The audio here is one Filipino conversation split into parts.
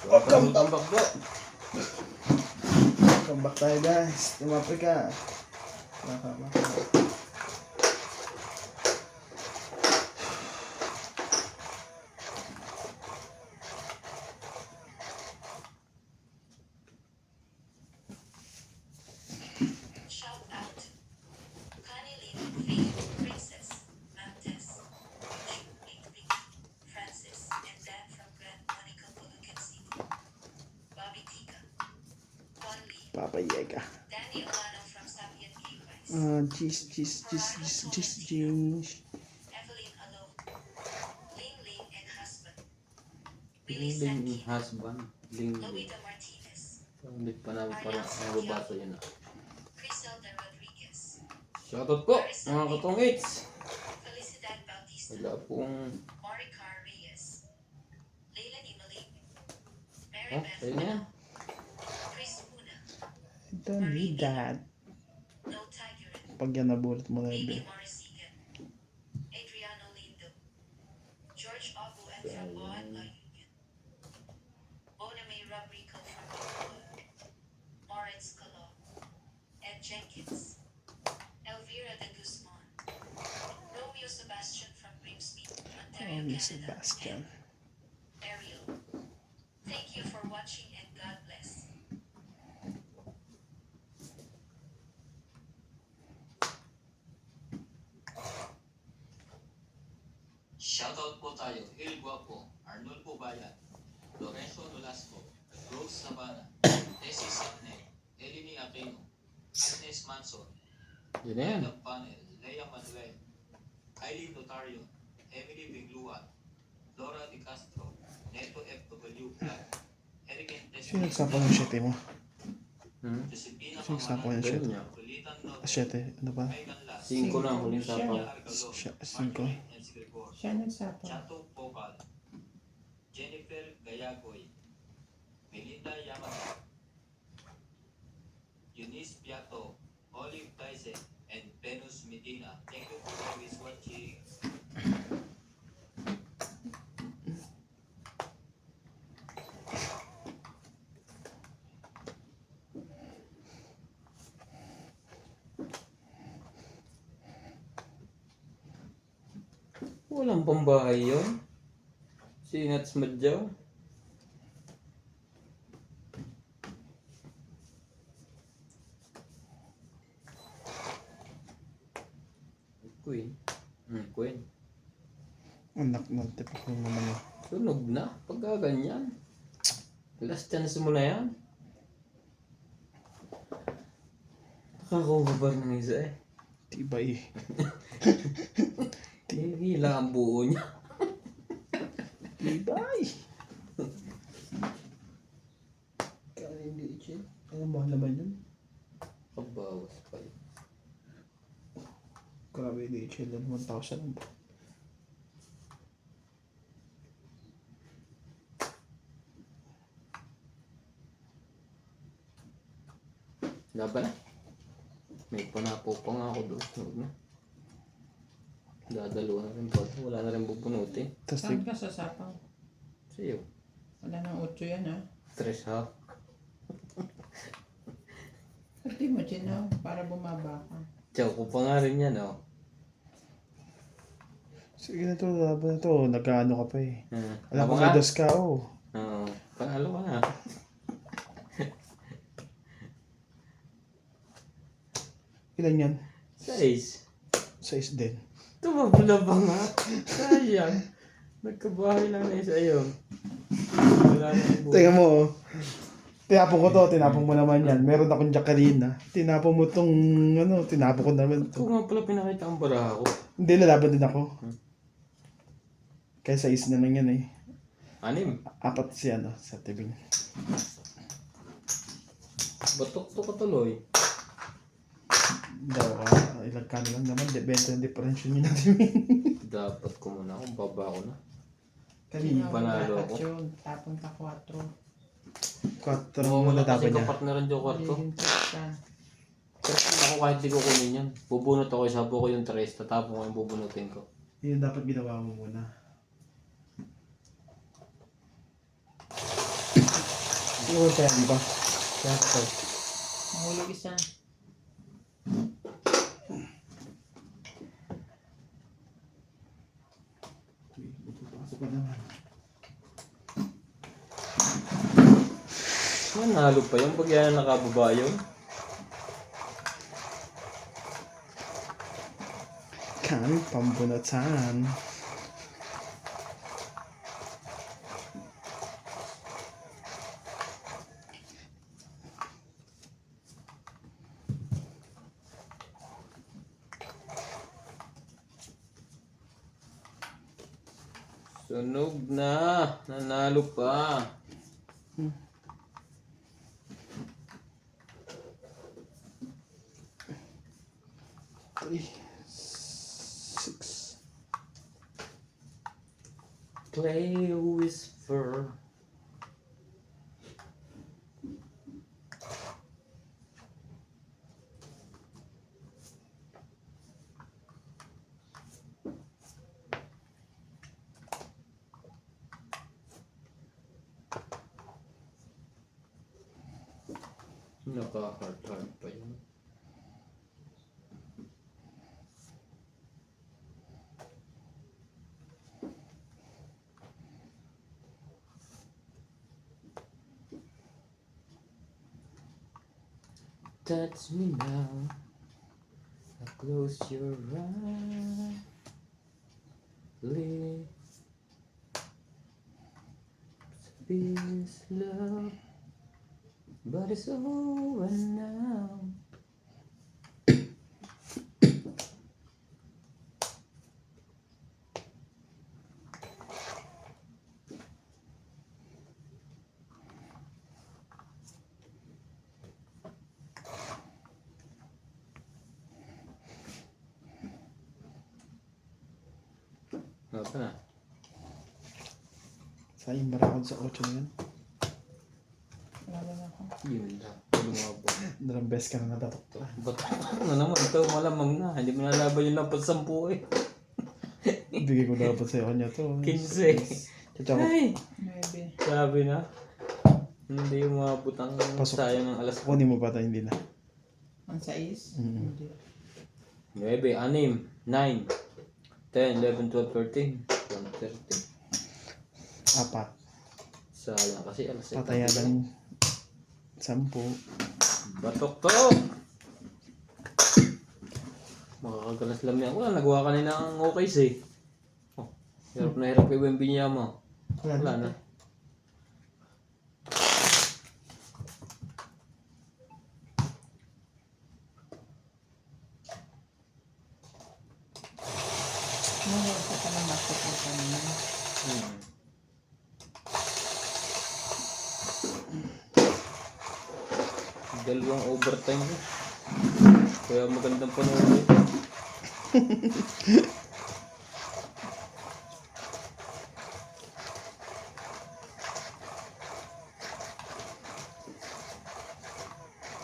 Welcome back po. Welcome back tayo guys. Team Africa. Shout out. Connie Lim, Faith, Princess, Mantes, Vic, Francis, and Dan from Grand Monica Bulacan City. Bobby Tika, Juan Lee, Papa Yega. Danny Olano from Sapian Gateways, Cheese. Evelyn Alo, Ling Ling and husband, Ling Billy Ling Sanki, husband. Ling Ling. Louida Martinez, Hindi pa namin parang nababasa yun ah. Criselda Rodriguez, Shoutout po mga katongits. Felicidad Bautista, Wala pong... Maricar Reyes, Leila Nimalik, Mary Oh, Beth ayun na yan. Chris Muna, Don't need that. No Tiger, Pag yan nabulot mo na Baby yun. Morrisigan, Adriano Lindo, George Obu and from Boan La Union, Bona May Rodrigo from Bacolod, Moritz Colo, Ed Jenkins, Elvira de Guzman, Romeo Sebastian from Grimsby, Ontario, Canada, Sebastian. and Ariel. Thank you for watching and God bless. Shoutout po tayo, Hil Guapo, Arnold Pubayan, Lorenzo Nolasco, Rose Sabana, Tessie Sapne, Eleni Aquino, Agnes Manson, Yun na yan. Edna Panel, Lea Manuel, Eileen Notario, Emily Bigluan, Laura Di Castro, Neto FW Clark, Eric Sino Entesme, nagsample ng 7 mo? Josephina Sino nagsample ng Pamalan, 7? Ganun niya. Kulitan Ah, Note, 7. Ano ba? Megan Las, 5 na ang huling Sonia sapaw. Argalon, Siya- 5. Marjorie and Gregor, Siya nagsapaw. Chato Popal, Jennifer Gayagoy, Melinda Yamada, Eunice Piato, Olive Tyson, and Venus Medina. Thank you for always watching. Walang pambahay yun. Sinats Madjaw. Queen. Queen. Anak ng tipo ko naman yun. Sunog na. Pagka ganyan. Last chance mo na yan. Nakakuhabar ng isa eh. Tibay. Hila ang buo niya. Tibay. Kaya hindi ichi. Ano ba naman yun? Kabawas pa yun. Grabe hindi ichi. 1,000 ba? Laban na. May panapo pa nga ako doon. Huwag na. Dadalo na rin pa. Wala na rin bubunutin. Tapos Saan ka sasapaw? Sa'yo. Wala nang 8 yan ha. 3 half. Pati mo chinaw para bumaba ka. Tiyaw ko pa nga rin yan oh. sige na to, laban na to. Nag-ano ka pa eh. Alam ko nga. may dos ka oh. Oo. Panalo ka na. Ilan yan? 6. 6 din. Tumabula ba nga? Sayang. Nagkabahay lang na isa yun. Wala na yung buo. Tingnan mo oh. Tinapon ko to, tinapon mo naman yan. Meron akong jack kanina. Tinapon mo tong ano, tinapon ko naman Ito to. nga pala pinakita ang baraha ko. Hindi, lalaban din ako. Kaya 6 na lang yan eh. 6. 4 si ano, sa tibing. Batok to ka tuloy. Daw ka, ilang ka lang naman. Benta ng differential nyo na tibing. Dapat ko muna kung baba ko na. Kanina. Panalo dapat ako. yun. Tapon ka 4. 4 Oo, mo wala na dapat kasing niya. kapartneran dyan kwarto. Magiging ka. Pero ako kahit di ko kunin yan. Bubunot ako, isapo ko yung 3, tatapon ko yung bubunutin ko. Yun dapat ginawa mo muna. Oo, siya ba? Sakto. Mahulog isa. Pasok pa naman. Nanalo pa yung pag yan nakababa yun. Kami pambunatan. Sunog na. Nanalo pa. Three, six. Play whisper. Naka-hard pa yun. Touch me now. Now close your eyes. Live this love, but it's over now. Apa na? Sayang marakon sa 8 na yan. Wala na ako. Yun lang. Lumabo. Dalang best ka na natatok. Ba't ano naman ito? Malamang na. Hindi mo nalaban yung lapat 10 eh. Bigay ko dapat sa kanya to. 15. Tsaka Ay! 9. Sabi na. Hindi umabot ang Pasok. sayang ng alas kunin mo pa tayo, hindi na. Ang 6? Mm. Hindi. 9, 6, 9, 10, 11, 12, 13, 13. Apat. Sayang kasi alas 7. Pataya lang 10. Batok to! Makakagalas lang yan. Wala, nagawa kanina ang okay eh. Oh, hirap na hirap yung binya mo. Wala na. Mahulog ka na masok ko kanina. Hmm. Dalawang overtime ko. Kaya magandang panahon eh.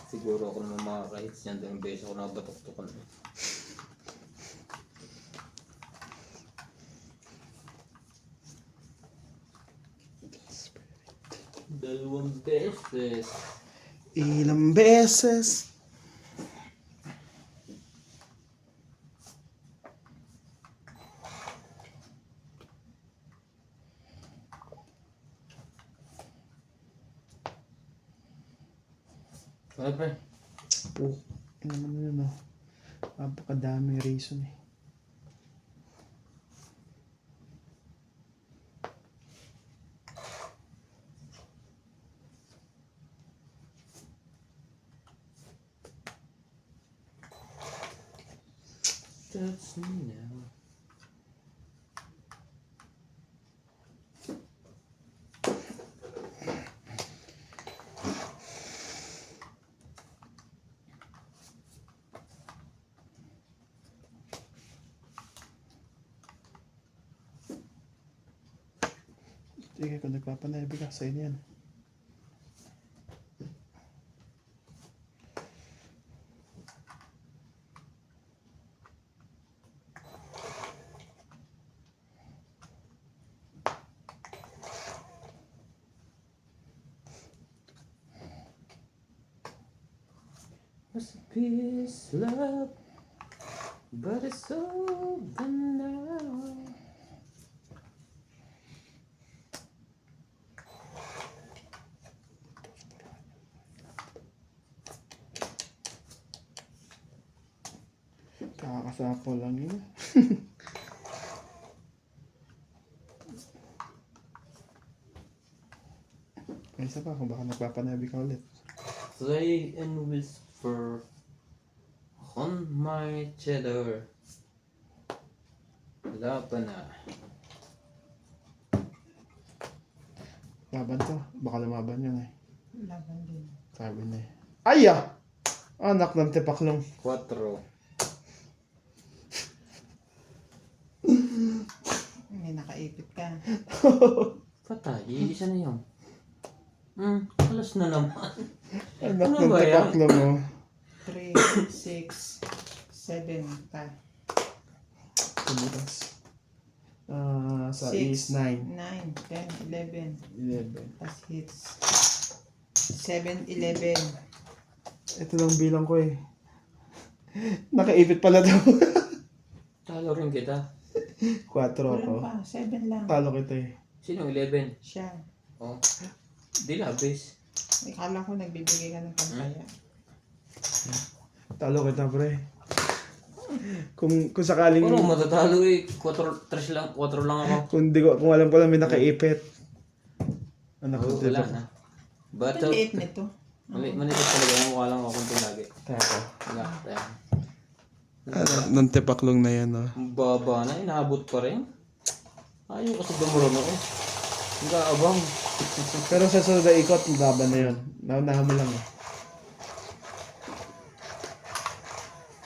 Siguro ako naman makaka-hits niyan dahil beses ako nakabatok-tokan. Dalawang beses. Ilang beses. Ano pre? Po. Ano naman yun, oh. Napakadaming reason eh. Touch me now. Sige, kung nagpapanaybi ka, sa'yo na yan. was a peace, love, but it's over now. Kakakasapo lang yun. May isa pa kung baka nagpapanabi ka ulit. Play and whisper on my cheddar. Wala pa na. Laban to. Baka lumaban yun eh. Laban din. Sabi niya eh. Ay ah! Anak ng tipaklong. 4. May nakaipit ka. Patay, iisa na yun. Alas na naman. Anak Ano ng ba yan? tipaklong oh. 3, 6, 7 pa. Tumutas. Sa 6, is 9. 9, 10, 11. 11. Plus hits. 7, 11. Ito lang bilang ko eh. Nakaipit pala daw. Talo rin kita. 4 ako. Wala pa, 7 lang. Talo kita eh. Sino 11? Siya. Oh. Di labis. Ikala ko nagbibigay ka ng pampaya. Talo kita pre. Kung sakaling Puro matatalo eh. 4 lang ako. kung alam ko lang may nakaipit. Anak ng Wala tipaklong. na. Bato. Ang liit nito. Manipis talaga yung mukha lang akong lagi. Tako. Wala. Tayo. Ng tipaklong na yan oh. Ang baba na. Inaabot pa rin. Ayaw kasi dumuron ako. Ang kaabang. Pero sa sunod na ikot, laban na yun. Naunahan mo lang eh.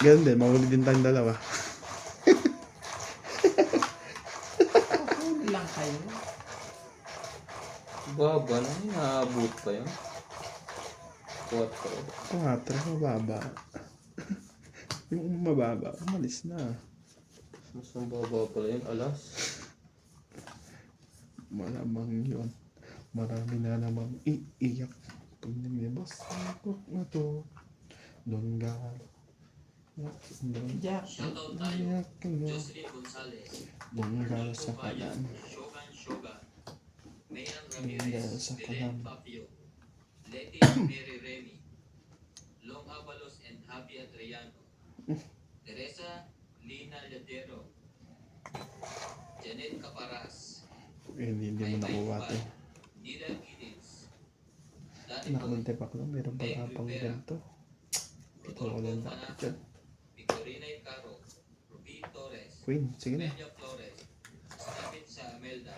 Ganun din, mahuli din tayong dalawa. Huli lang kayo. Baba na. Inaabot pa yun. 4. 4, mababa. Yung mababa, umalis na. Mas mababa pala yun. Alas. Malamang yun. Marami na namang iiyak. Pag nilibas ako na to. Longgal. Jack. Shoutout tayo. Iyak na. Jocelyn Gonzalez. Longgal Arnold sa Pubayan, kanan. Shogun Shogun. Mayan Longgal Ramirez. sa Belen kanan. Papio. Leti Mary Remy. Long Avalos and Javi Adriano. Teresa Lina Ladero. Janet Caparas. Hindi mo nakuha ito. Nida Giddins. Dati Nakuntipak lang, meron pala pang ganito. Ito wala na dyan. Victorina Icaro. Ruby Torres. Queen, sige na. Peña Flores. Steven Saamelda.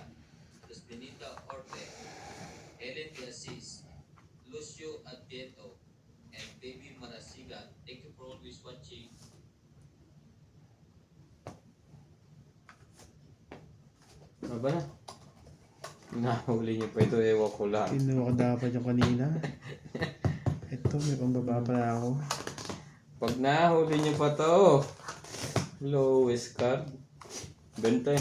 Luz Benita Orte. Helen de Assis. Lucio Advieto. And Baby Marasigan. Thank you for always watching. Ano ba na? Nahuli niyo pa ito. Ewan ko lang. Kinuha ko dapat yung kanina. Ito, may pambaba pa ako. Pag nahuli niyo pa to. Lowest card. 20.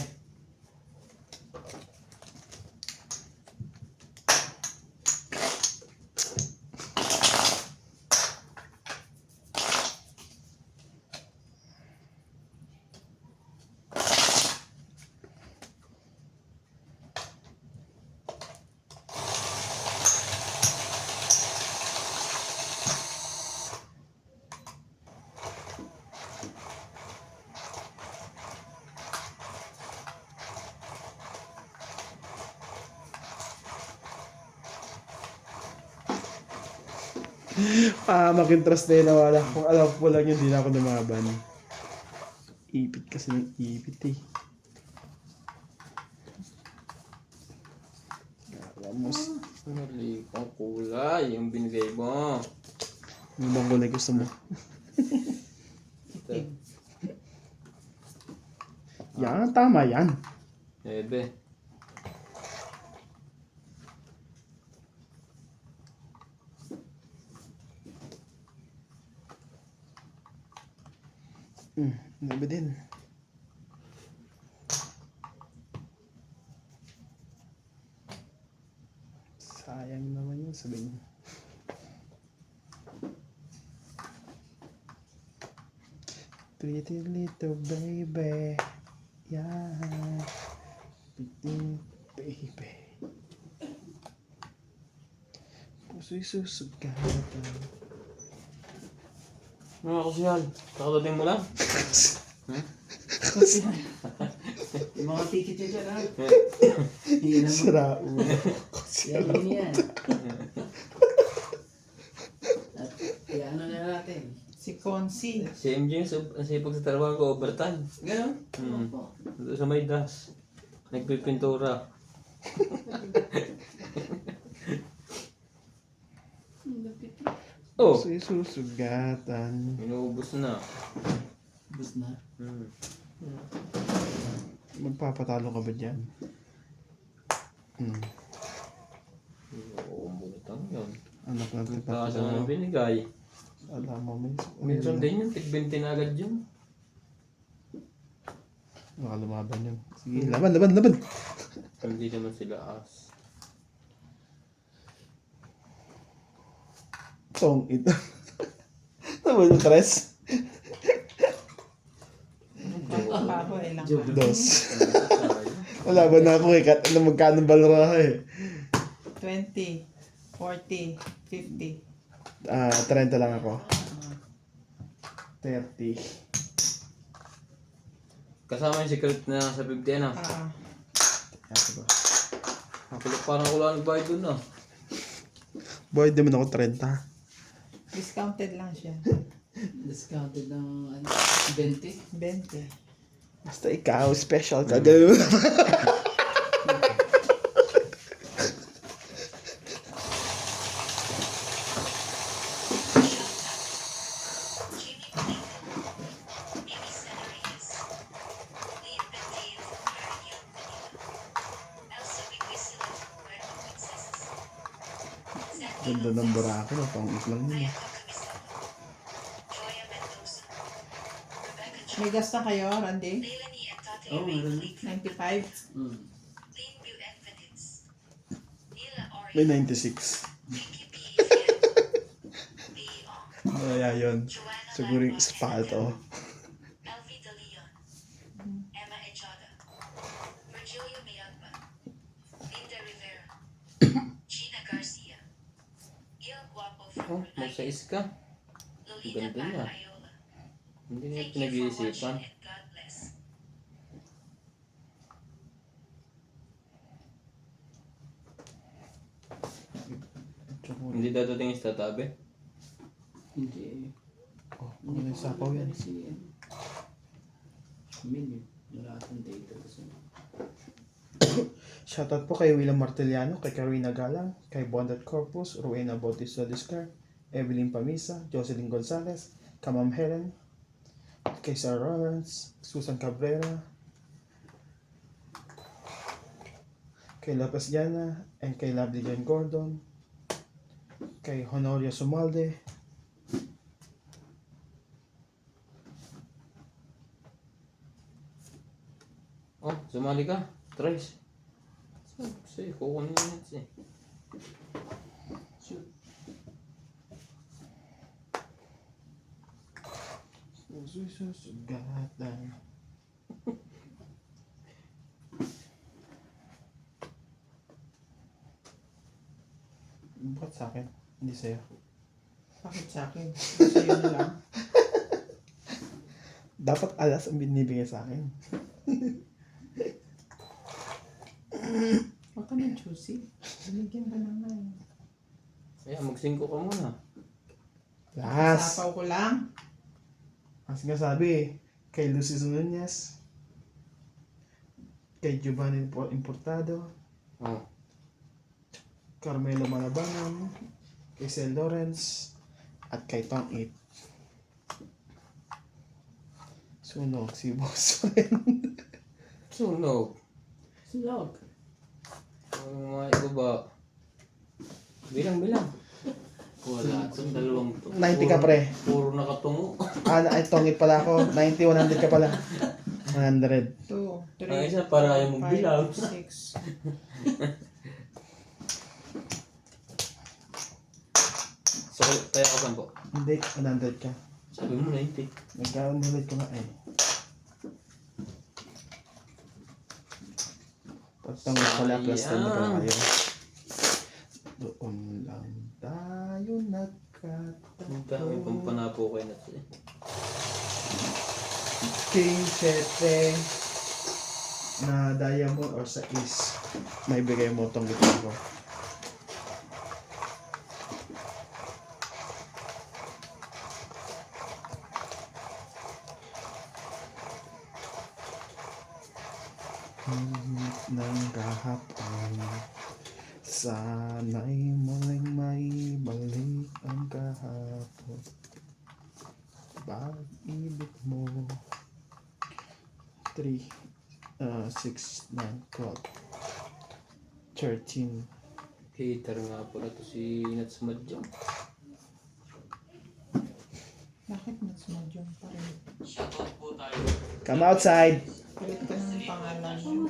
Makintrust na yun na wala. Kung alam ko lang yun, di na ako lumaban. Ipit kasi ng ipit eh. Vamos. Mali kang kulay. Yung binigay mo. Ano bang kulay gusto mo? Itim. Yan, tama yan. Ebe. Nabi din. Sayang naman yun, sabihin. Pretty little baby. Yeah. Pretty baby. Puso'y susugatan. Ano ako siya? Kakadating mo lang? Yung mga ticket nyo dyan, ha? Yan naman. Sira ulo. Yan, yun yan. At ano na natin? Si Consi. Si MJ, ang sipag sa trabaho ko, overtime. Ganon? Hmm. Opo. Doon sa may das. Nagpipintura. Oh! Puso'y susugatan. Inuubos na. Bus na. Hmm. Magpapatalo ka ba dyan? Oo, bulutang yun. Anak natin Kasa papatalo. na binigay. Alam mo, Minsan din yun, tig-20 na agad yun. Baka lumaban yun. Sige, laban! Hindi naman sila as. Tong ito. Naman yung tres? Pa ako ilang Joke. Dos. Wala ba na ako eh. Kahit alam magkano balera ka eh. 20, 40, 50. 30 lang ako. 30. Kasama yung secret na sa 50 na. Ito ba? Ako parang wala nagbayad dun ah. Boy, di mo na ako 30. Discounted lang siya. Discounted ng 20. 20. Basta ikaw, special ka. Ganun. Jimmy Blanco, Amy Sanarias, Liam Bendale from Ariel Manila, Elsa Wigwisila from Puerto Princesas, Ganda ng Boracay, no? Pang-it lang yun. Maya Kamisama, Joya Mendoza, Rebecca May John, gas na kayo, Randy? Leilani and Tate Oh, Ray meron. Fleet, 95? Mm. Clean View Evidence, Nila May Ori, 96. Vicky P. Fiat, B. Ong, Kaya yun. Joanna Siguro yung Lanrock espalto. Elvie De Leon, Emma Echaga, Virgilio Mayagba, Linda Rivera, Gina Garcia, Il Guapo Oh, from Brunei, magsais ka. Lolita ganda niya. Pan Ayola. Hindi niya Thank you for pinag-iisipan. watching and God bless. Hindi dadating yung tatabi. Hindi. Oh, ano yung sapaw yan? Si Mini. Wala akong data kasi. Shoutout po kay William Martiliano, kay Karina Galang, kay Bondat Corpus, Rowena Bautista Discar, Evelyn Pamisa, Jocelyn Gonzalez, Kamam Helen, kay Sarah Lawrence, Susan Cabrera, kay Lopez Diana, and kay Lovely Jen Gordon, kay Honoria Sumalde, Oh, sumali ka. Trice. Kasi kukunin mo yan eh. Shoot. Puso'y susugatan. Bakit sa akin? Hindi sa'yo. Bakit sa akin? Sa'yo na lang. Dapat alas ang binibigay sa akin. Huwag ka ng juicy. Binigyan ka naman. Kaya mag-singko ka muna. Last! Sapaw ko lang. Ang sinasabi, kay Lucy Nunez, kay Giovanni Importado, Oh. Carmelo Malabanan, kay Sel Lawrence, at kay Tong It. Sunog si Boss rin. Sunog. Silog. Ang mga iba ba? Bilang. Wala. Itong dalawang to. 90 ka, pre. Puro nakatungo. Ay, Tong It pala ako. 90, 100 ka pala. 100. 2, 3, Ang isa para ayaw magbilang. 6. So, kaya ka saan po? Hindi, 100 ka. Sa Sabi mo 90. Nagkamulit ko nga eh. Pagtanggol pala plus 10 na pala kayo. Doon lang tayo Ang dami nagkataon. pang panapo kayo na siya. King 7 na diamond or sa is may bigay mo tong gitara ko. Ng kahapon, sana'y muling may balik ang kahapon. Pag-ibig mo 3, 6, 9, 12, 13. Hater nga pala to si Nats Madjong. Bakit mas madyong pa rin? Shoutout po tayo. Come outside! Palit ka ng pangalan.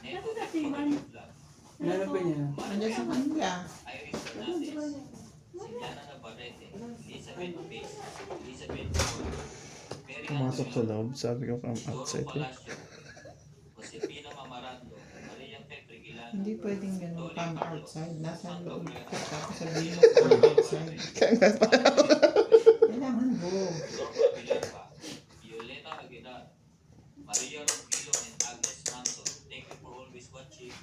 Neto Technology Vlog. Ano ba niya? Nandiyan sa kanila. Iris Fernandez. Signana Navarrete. Elizabeth Pace. Elizabeth Paul. Mary Pumasok sa loob, sabi ko come Doro outside eh. Palacio. Josefina Mamarando. Maria Petre Gilano. Hindi pwedeng gano'n come outside. Nasa loob ka tapos sabihin mo come outside. Kailangan go. Norma Villalba. Violeta Aguilar. Maria Ronquillo and Agnes Manson. Thank you for always watching.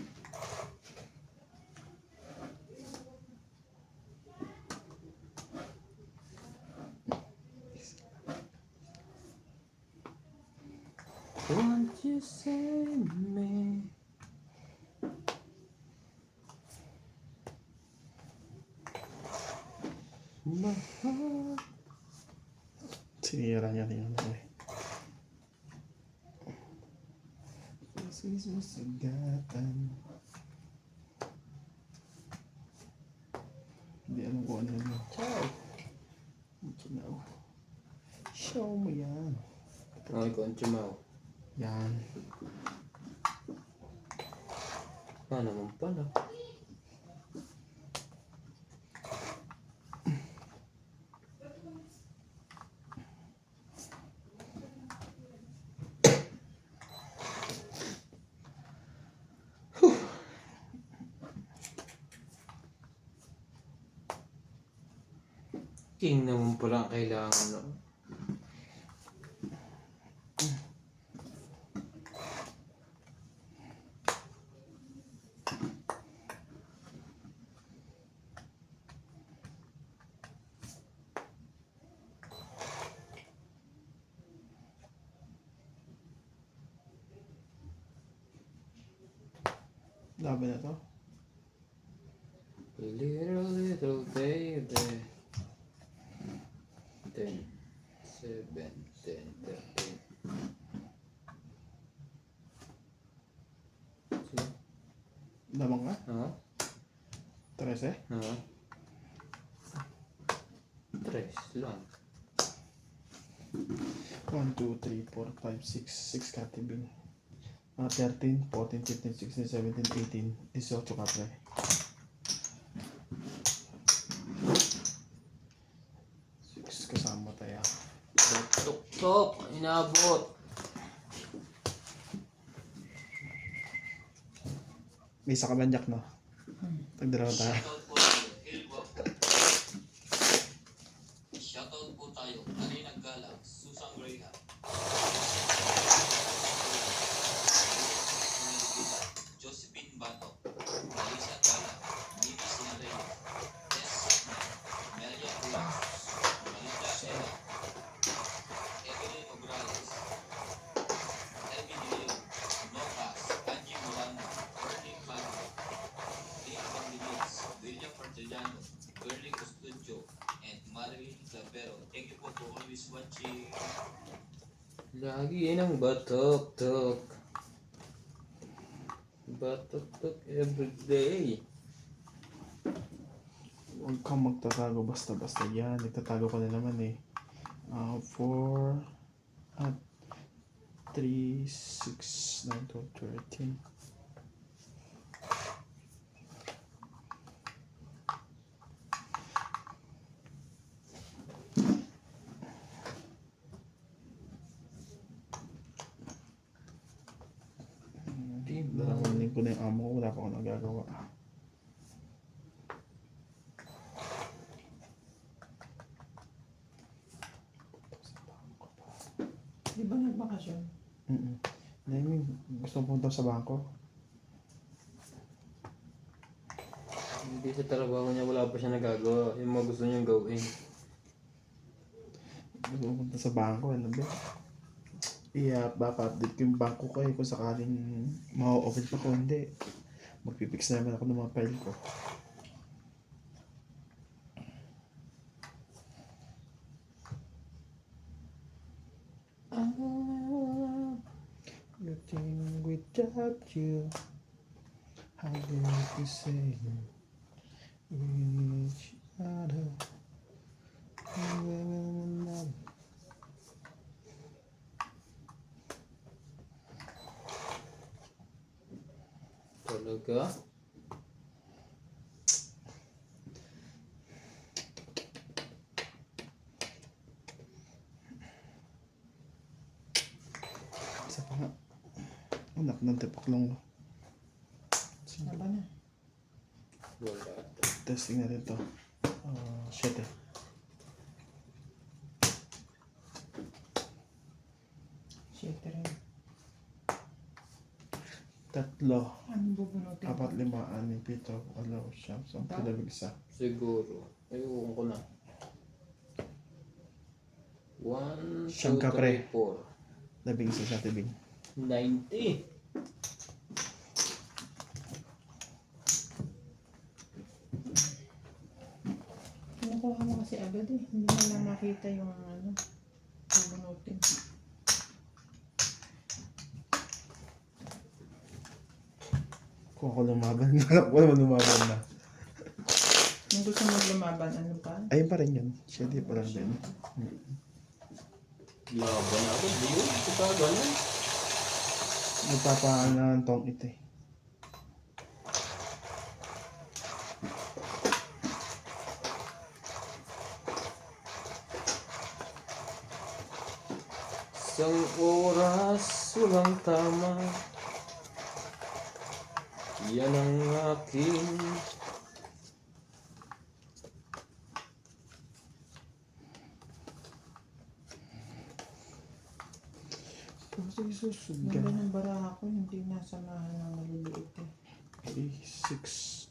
Won't you save me? My heart. Sinira niya rin yung ano eh. Pusis mo sagatan. Hindi alam ko ano yun. Ciao! Chinaw. Show mo yan. Ay, Conchimao. Yan. Naman pala. King naman pala ang kailangan, no? Laban na to. Little baby. 10, 7, 10, 13. Sino? Laban ka? Oo? 13? Oo? 3 lang. 1, 2, 3, 4, 5, 6 katibin. 13, 14, 15, 16, 17, 18, 18 ka pre. Kasama tayo. Tok-tok! Inabot! May isa ka ba Jack, no? Tagdalawa tayo. Shoutout po tayo. Hilwa po. Shoutout po tayo. Arena Galang. Susan Graham. Josephine Bato. Melissa Galang. Mimi Sinarello. Tess Signa. Melia Ruiz. Malinda Ella. Evelyn Ograles. Elvin De Leon. Nocas. Angie Morano. Erling Magno. Dave Pangiliz. William Portellano. Curly Custodio. And Marilyn Clavero. Thank you po for always watching. Lagi ng batok-tok. Batok-tok everyday. Huwag kang magtatago basta-basta yan. Nagtatago ka na naman eh. 4 at 3, 6, 9, 12, 13. ko na yung amo ko, wala pa akong nagagawa. Di ba nagbakasyon? Namin, gusto mo punta sa bangko? Hindi sa trabaho niya, wala pa siya nagagawa. Yung mga gusto niyang gawin. Gusto mo punta sa bangko, ano ba? Baka update ko yung bangko ko kung sakaling ma-open pa ko, hindi. Magpipix naman ako ng mga file ko. You think without you, how did we say each other? Talaga? Isa pa nga. Anak ng tipaklong. Ano ba na? Wala. Testing natin to. 7. Shit rin. 3, Anong bubunutin? 4, 5, 6, 7, 10, 11. Siguro. Ayun ko na. 1, 2, Siyang kapre. 3, 4. 11 sa tibing. 90. Kinukuha mo kasi agad eh. Hindi mo lang makita yung ano. Bubunutin. Kung ako lumaban, alam ko naman lumaban na. Kung gusto mo lumaban, ano pa? Ayun pa rin yun. 7 pa lang din. Laban ako. Di yun. Ito ganun. Nagpapaanan tong ito eh. Isang oras, walang tama. Yan ang aking Kasi susugga. Ganda ng baraha ko, hindi nasamahan ng maliliit eh. 6,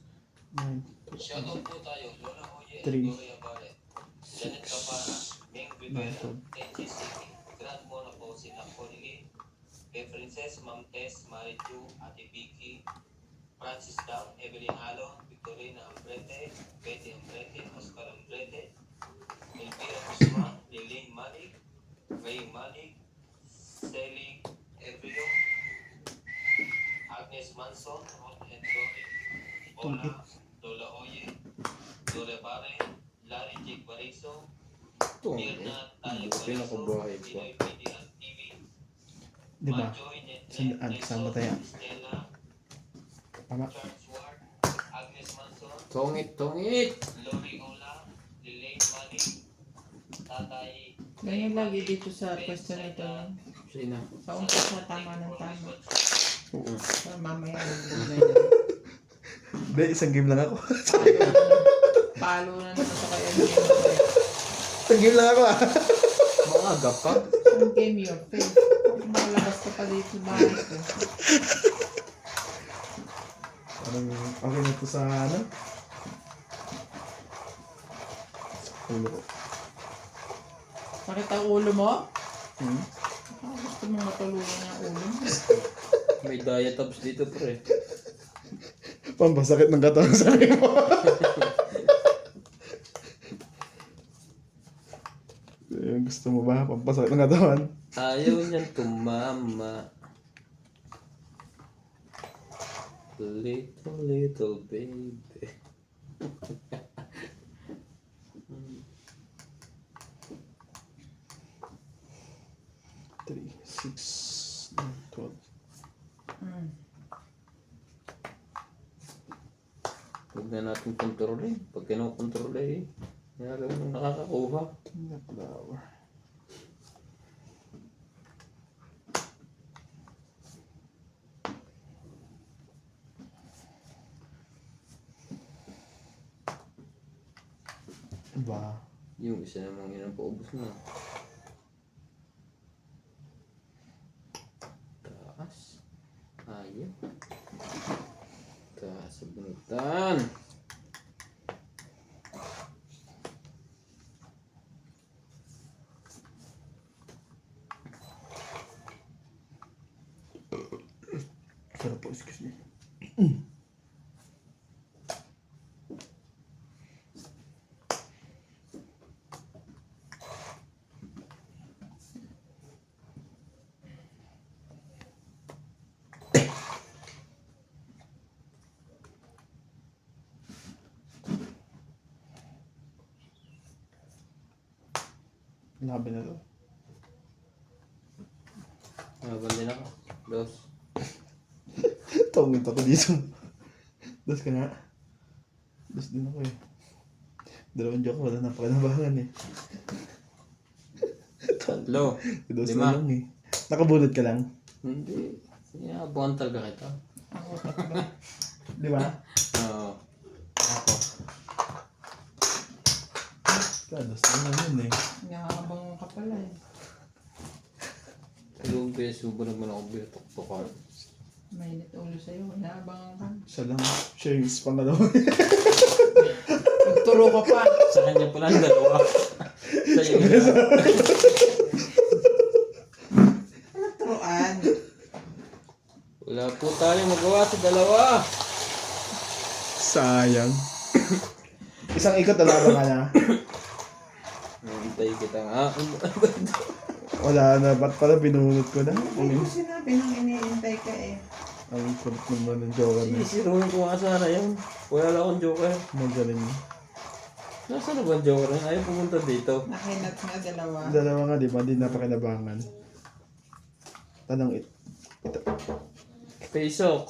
9, Shoutout po tayo, Lola Oye, 3, Gloria Barret, Janet Capara, Ming Rivera, Tenchi City, Grand Mona po si Napoli, kay Princess, Ma'am Tess, Mary Ju, Ate Vicky, Francis Dang, Evelyn Alon, Victorina Ambrete, Betty Ambrete, Oscar Ambrete, Elvira Guzman, Lilane Malik, Ray Malik, Sally Evrio, Agnes Manson, Ruth and Lori, Ola, Lola Oye, Dore Bare, Larry Jake Bariso, ito. Mirna Tayo Pinakabahay Bariso, pa. Pinoy PDL TV, Diba? Majoy Net, Sama tayo. Stella, Tama. Charles Ward, Agnes Manson, Tongit, tongit. Lori Ola, Lilane Malik, Tatay Ganyan lagi dito sa pwesto na ito. Sina? Sa umpisa tama ng tama. Sa mamaya nagbuhay na. Hindi, isang game lang ako. Palo na naman sa kaya niya. Isang game lang ako ah. Mga agap ka. Ang game your face. Kung makalabas ka pa dito sa bahay ko. Parang okay na ito sa ano? Ulo ko. Sakit ang ulo mo? Hmm? Baka gusto mong matulungan ang ulo mo. May diatabs dito pre. Pampasakit ng katawan sa mo. Gusto mo ba? Pampasakit ng katawan? Ayaw niyan tumama. Little, little baby. 3, 6, 9, 12. Huwag na natin kontrolin. Pag kinokontrolin, nagawin ng nakakakuha. The flower. Ba? Yung isa namang yun ang paubos na. Taas. Ayaw. Taas sa bunutan. Sarap po, excuse me. Laban na to. Laban din ako. Dos. Tawagin ako dito. Dos ka nga. Dos din ako eh. Dalawang joke wala na pakinabangan eh. Tatlo. Dos Lima. na lang eh. Nakabunod ka lang. Hindi. Sinabuhan talaga kita. Ako tatlo. Di ba? Oo. Ako. Dos na lang yun eh. Nakakabang ka pala eh. Dalawang beso ba naman ako binutok-tokan? Mainit ulo sa'yo. Inaabangan ka. Siya lang. Siya yung pangalawa. Nagturo ka pa. Sa kanya pala ang dalawa. Sa iyo na. Nagturoan. Wala po tayo magawa sa dalawa. Sayang. Isang ikot alaban ka na. Nantay kita nga. Wala na. Ba't pala binunod ko na? Hindi ko sinabi nang iniintay ka eh. Ang kulit naman ng joker na. Sisiruhin ko nga sana yun. Wala lang akong joker. Magaling mo. Nasaan na ba ang joker na? Ayaw pumunta dito. Nakinat nga dalawa. Dalawa nga di ba? Di napakinabangan. Tanong ito. Pesok.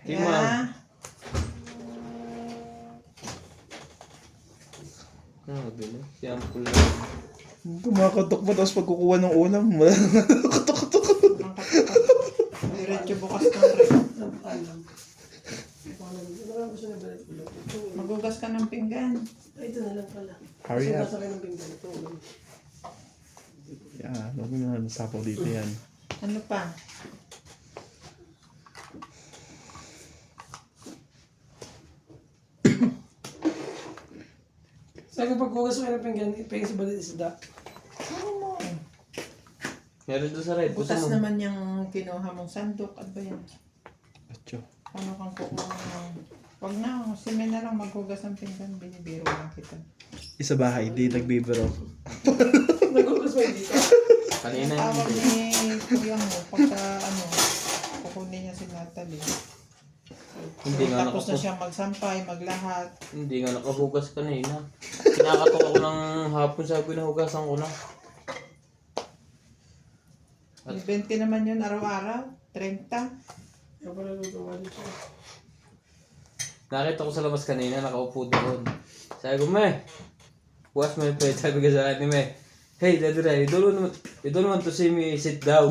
Kima. Yeah. Bilo. Sample lang. Kumakatok pa tapos pagkukuha ng ulam. Wala na katok-katok. Ang katapat. Diretso bukas ng rep. Magugas ka ng pinggan. Hurry up. Yan. Huwag mo na nasapaw dito yan. Ano pa? Sabi ko pagkugas mo ng pinggan, ipingin sa balit isda. Ano mo? Meron doon sa red. Butas Gusto mo? naman yung kinuha mong sandok. Ano ba yan? Atyo. Paano kang kukuha ng... Huwag na, si May na lang maghugas ng pinggan. Binibiro lang kita. Isa bahay, di nagbibiro. Nagkugas mo yung dito. Kanina Tawag hindi. ni kuya mo, pagka kukunin niya si Natalie. Hindi nga Tapos na nakapugas. siya magsampay, maglahat. Hindi nga nakahugas kanina. Kinakatok ako ng hapon, sabi na hugasan ko na. May 20 naman yun araw-araw. 30. Kaya pala lutuwa dito. Nakita ko sa labas kanina, nakaupo doon. Sabi ko, May, wash my plate. Sabi ko sa akin ni May, hey, Daddy Ray, you don't want to see me sit down.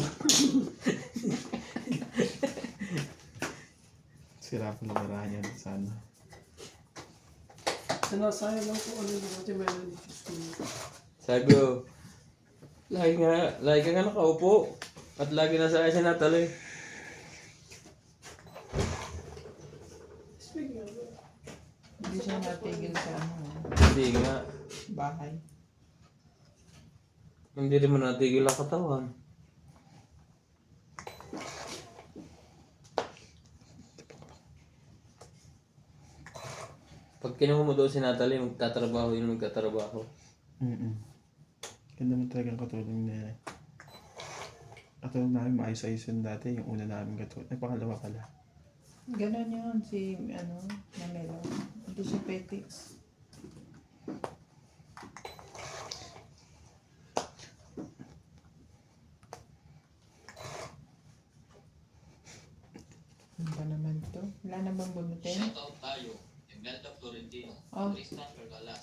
Sira pa na maraan yan. Sana. Sinasaya lang po ano yung mga meron dito sa school. Sabi ko, lagi ka nga nakaupo. At lagi na sa akin si Natalie. Speaking of that, Hindi siya natigil sa Hindi nga. bahay. Hindi rin mo natigil ang katawan. Pag kinuha mo doon si Natalie, magtatrabaho yun, magtatrabaho. Ganda mo talagang katulong niya. Katulong namin maayos-ayos yun dati. Yung una namin katulong. Ay, pangalawa pala. Ganon yun si, Namelo. Hindi si Petix. Ano ba naman to? Wala na bang bunutin? Shoutout tayo. Imelda Florentino, Oh. Tristan Pergalas,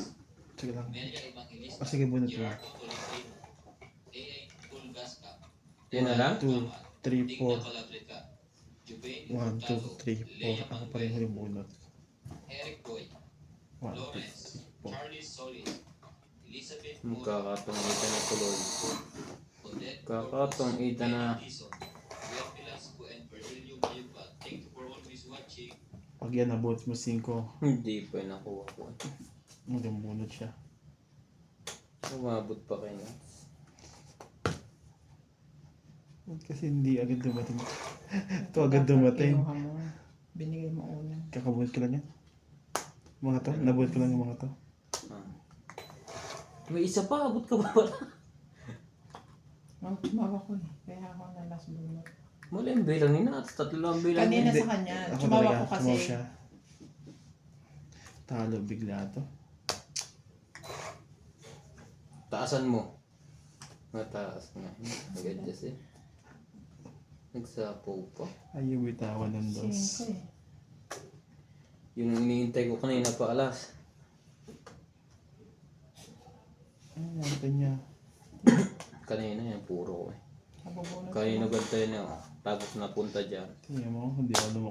Sige lang. Melia Evangelista, Sige, bunot mo. Gerardo Tolentino, A.A. Tulgasca, Yan na lang? 2, 3, Digna 4. Calabrica, Jubain 1, 2, Hurtado, 3, 4. Lea Ako pa rin Manuel, yung bunot. Eric Boy, 1, 2, Lawrence, 4. Charlie Magkakatong ita na tuloy. Odette Kakatong Corpus, ita na. Benny Dizon, Will Velasco, and Virgilio Mayuga. Thank you for always watching. Pag yan nabot mo 5, Hindi pa yung nakuha ko. magambunod siya. Umabot pa kayo. Kasi hindi agad dumating. Ito agad dumating. Kinuha mo. Binigay mo una. Kakabuhat ko lang yan. Mga to, nabuhat ko lang yung mga to. Ah. May isa pa, abot ka ba wala? Tumawa ko eh. Kaya ako na last bunot. Mali ang bilang nina at tatlo lang ang bilang Kanina nina. sa kanya. Ako Tumawa talaga, ko kasi. tumaw siya. Talo bigla to. Taasan mo. Mataas nga. Nag-adjust eh. Nagsapaw pa. Ayaw bitawan ng dos. 5 eh. Yun ang iniintay ko kanina pa alas. Ano natin niya? Kanina yan, puro ko eh. Nabubunot Kanina ko. gantay na ako. Tapos napunta dyan. Tingnan mo,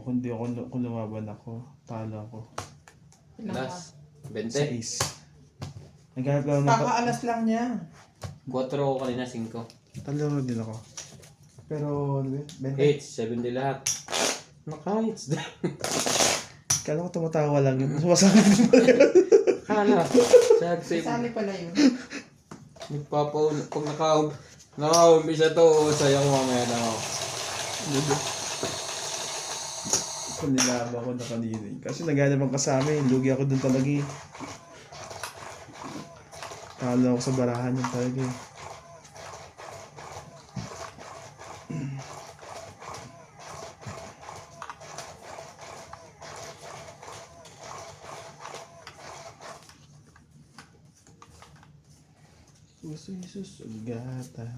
kung lumaban ako, talo ako. Ilang ka? Last, 20. 6. Naghanap lang ng Kakaalas lang niya. 4 ako kanina, 5. talo din ako. Pero, ano ba? 20. Hits, 70 lahat. Naka-hits din. Kala ko tumatawa lang yun. Sumasama din pala yun. Kala. Sag-save. Sali pala yun. Pag naka-umpisa to, sayang mamaya na ako. Kung nilaba ko na kanina. Kasi naghanap ang kasama eh. Lugi ako dun talaga eh. Talo ako sa barahan yun talaga eh. Puso'y susugatan.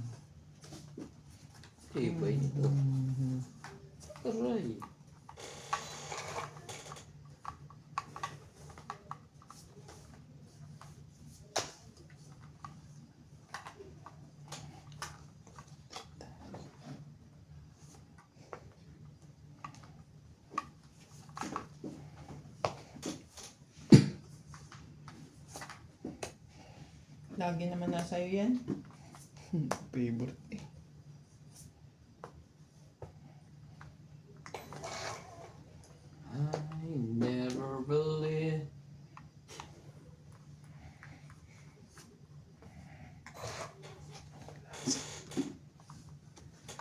Tibay nito. Aray. Lagi naman nasa iyo yan. Favorite eh. I never believe.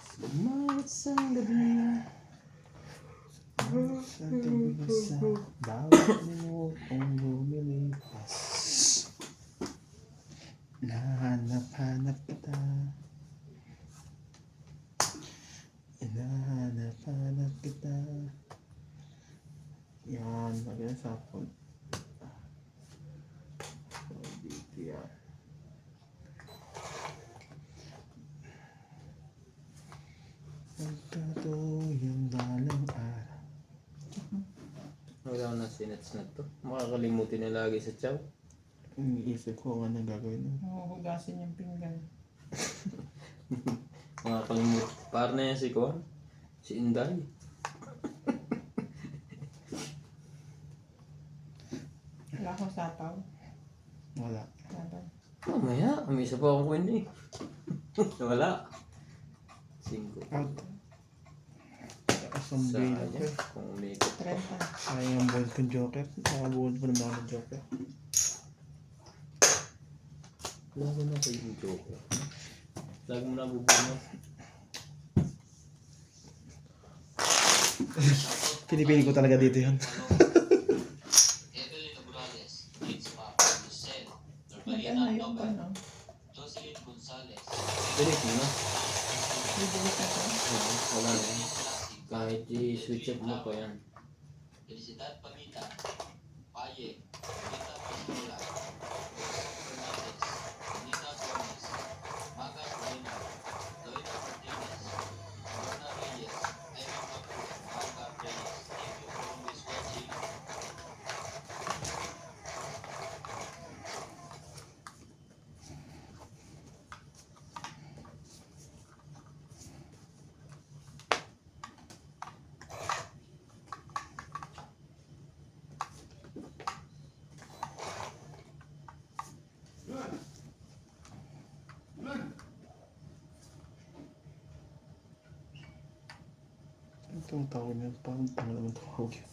Sumalit sa gabi. Sa tubig sa bawat minutong lumilipas. Nahanap-hanap kita. Nahanap-hanap kita. Yan, lagyan sa phone. So, dito yan. Magkatuyang balang araw. Wala ko na sinats na to. Makakalimutin na lagi sa chow. Iniisip ko kung ano gagawin nun. Huhugasin yung pinggan. Makakalimut. Para na yan si Kuan. Si Inday. Wala akong sapaw. Wala. Laban. Mamaya, may isa pa akong kwento eh. Wala. 5. Out. Asang Sayang. ko eh. Kung umikot. 30. Sayang ang buwan kong joker. Nakabuwan pa naman ako ng joker. Wala ko na kayo yung joke. Lagi mo na bubunot. Pinipili ko talaga dito yun. Evelyn Morales, Prince Pop, Lucel, Mag-ano Norbalina yung Nobel, ano? Jocelyn Gonzalez, Direct mo na. Bibilit na to. Oo, wala na yan. Classic, Kahit i-switch up mo pa yan. Felicidad Pamita, Paye, Benita Pascola, Fernandez, Benita Gomez, Maga Reina, Loida Martinez, Lorna Reyes, Ivan Mapu, Maga Reyes. Thank you for always watching. Itong tawag niya, parang tanga naman tawag yun.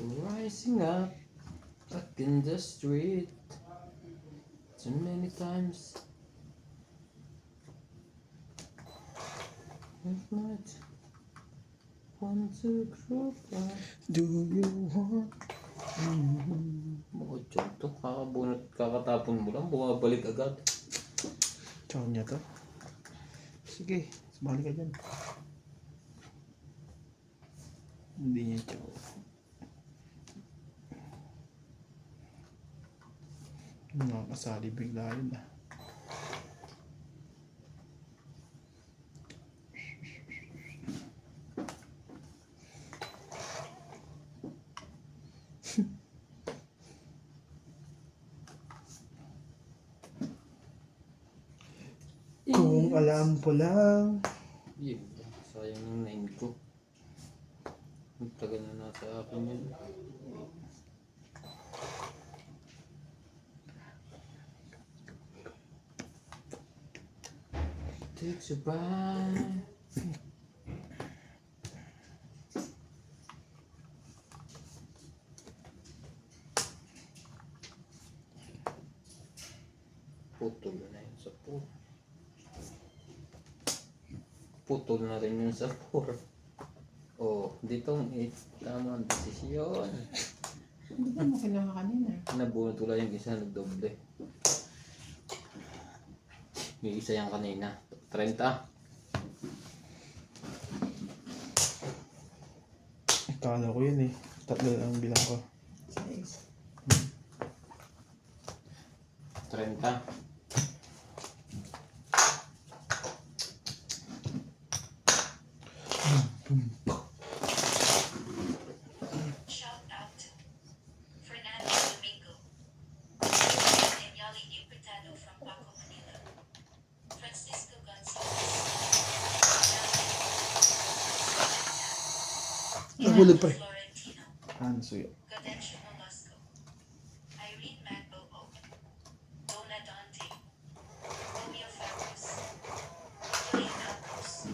Rising up in the street too many times. At night, want to group up. Do you want? Mga joke to, kakabunot, kakatapon mo lang, bumabalik agad. Tsaka niya to. Sige, sumali ka dyan. Hindi niya tsaka. Nakakasali bigla yun ah. Kung alam ko lang. Yun, sayang yung 9 ko. Ang tagal na nasa akin yun. Takes you by. Putol na yun sa 4. Putol na rin yun sa 4. Oh, dito ang 8. Tama ang desisyon. Hindi ba mo kailangan kanina? Nabunot ko lang yung isa, nagdoble. Yung isa yan kanina. 30. Akala ko yun eh. 3 lang ang bilang ko. 6. 30. Shout out to Fernando Domingo and Yali Imputado from Paco, Manila. Francisco Gonzalez. Nahulog pa eh. Florentino. Nasuyo. Gadencio Nolasco. Irene Magbo O. Dona Dante. Romeo Ferros. Julian Alcos.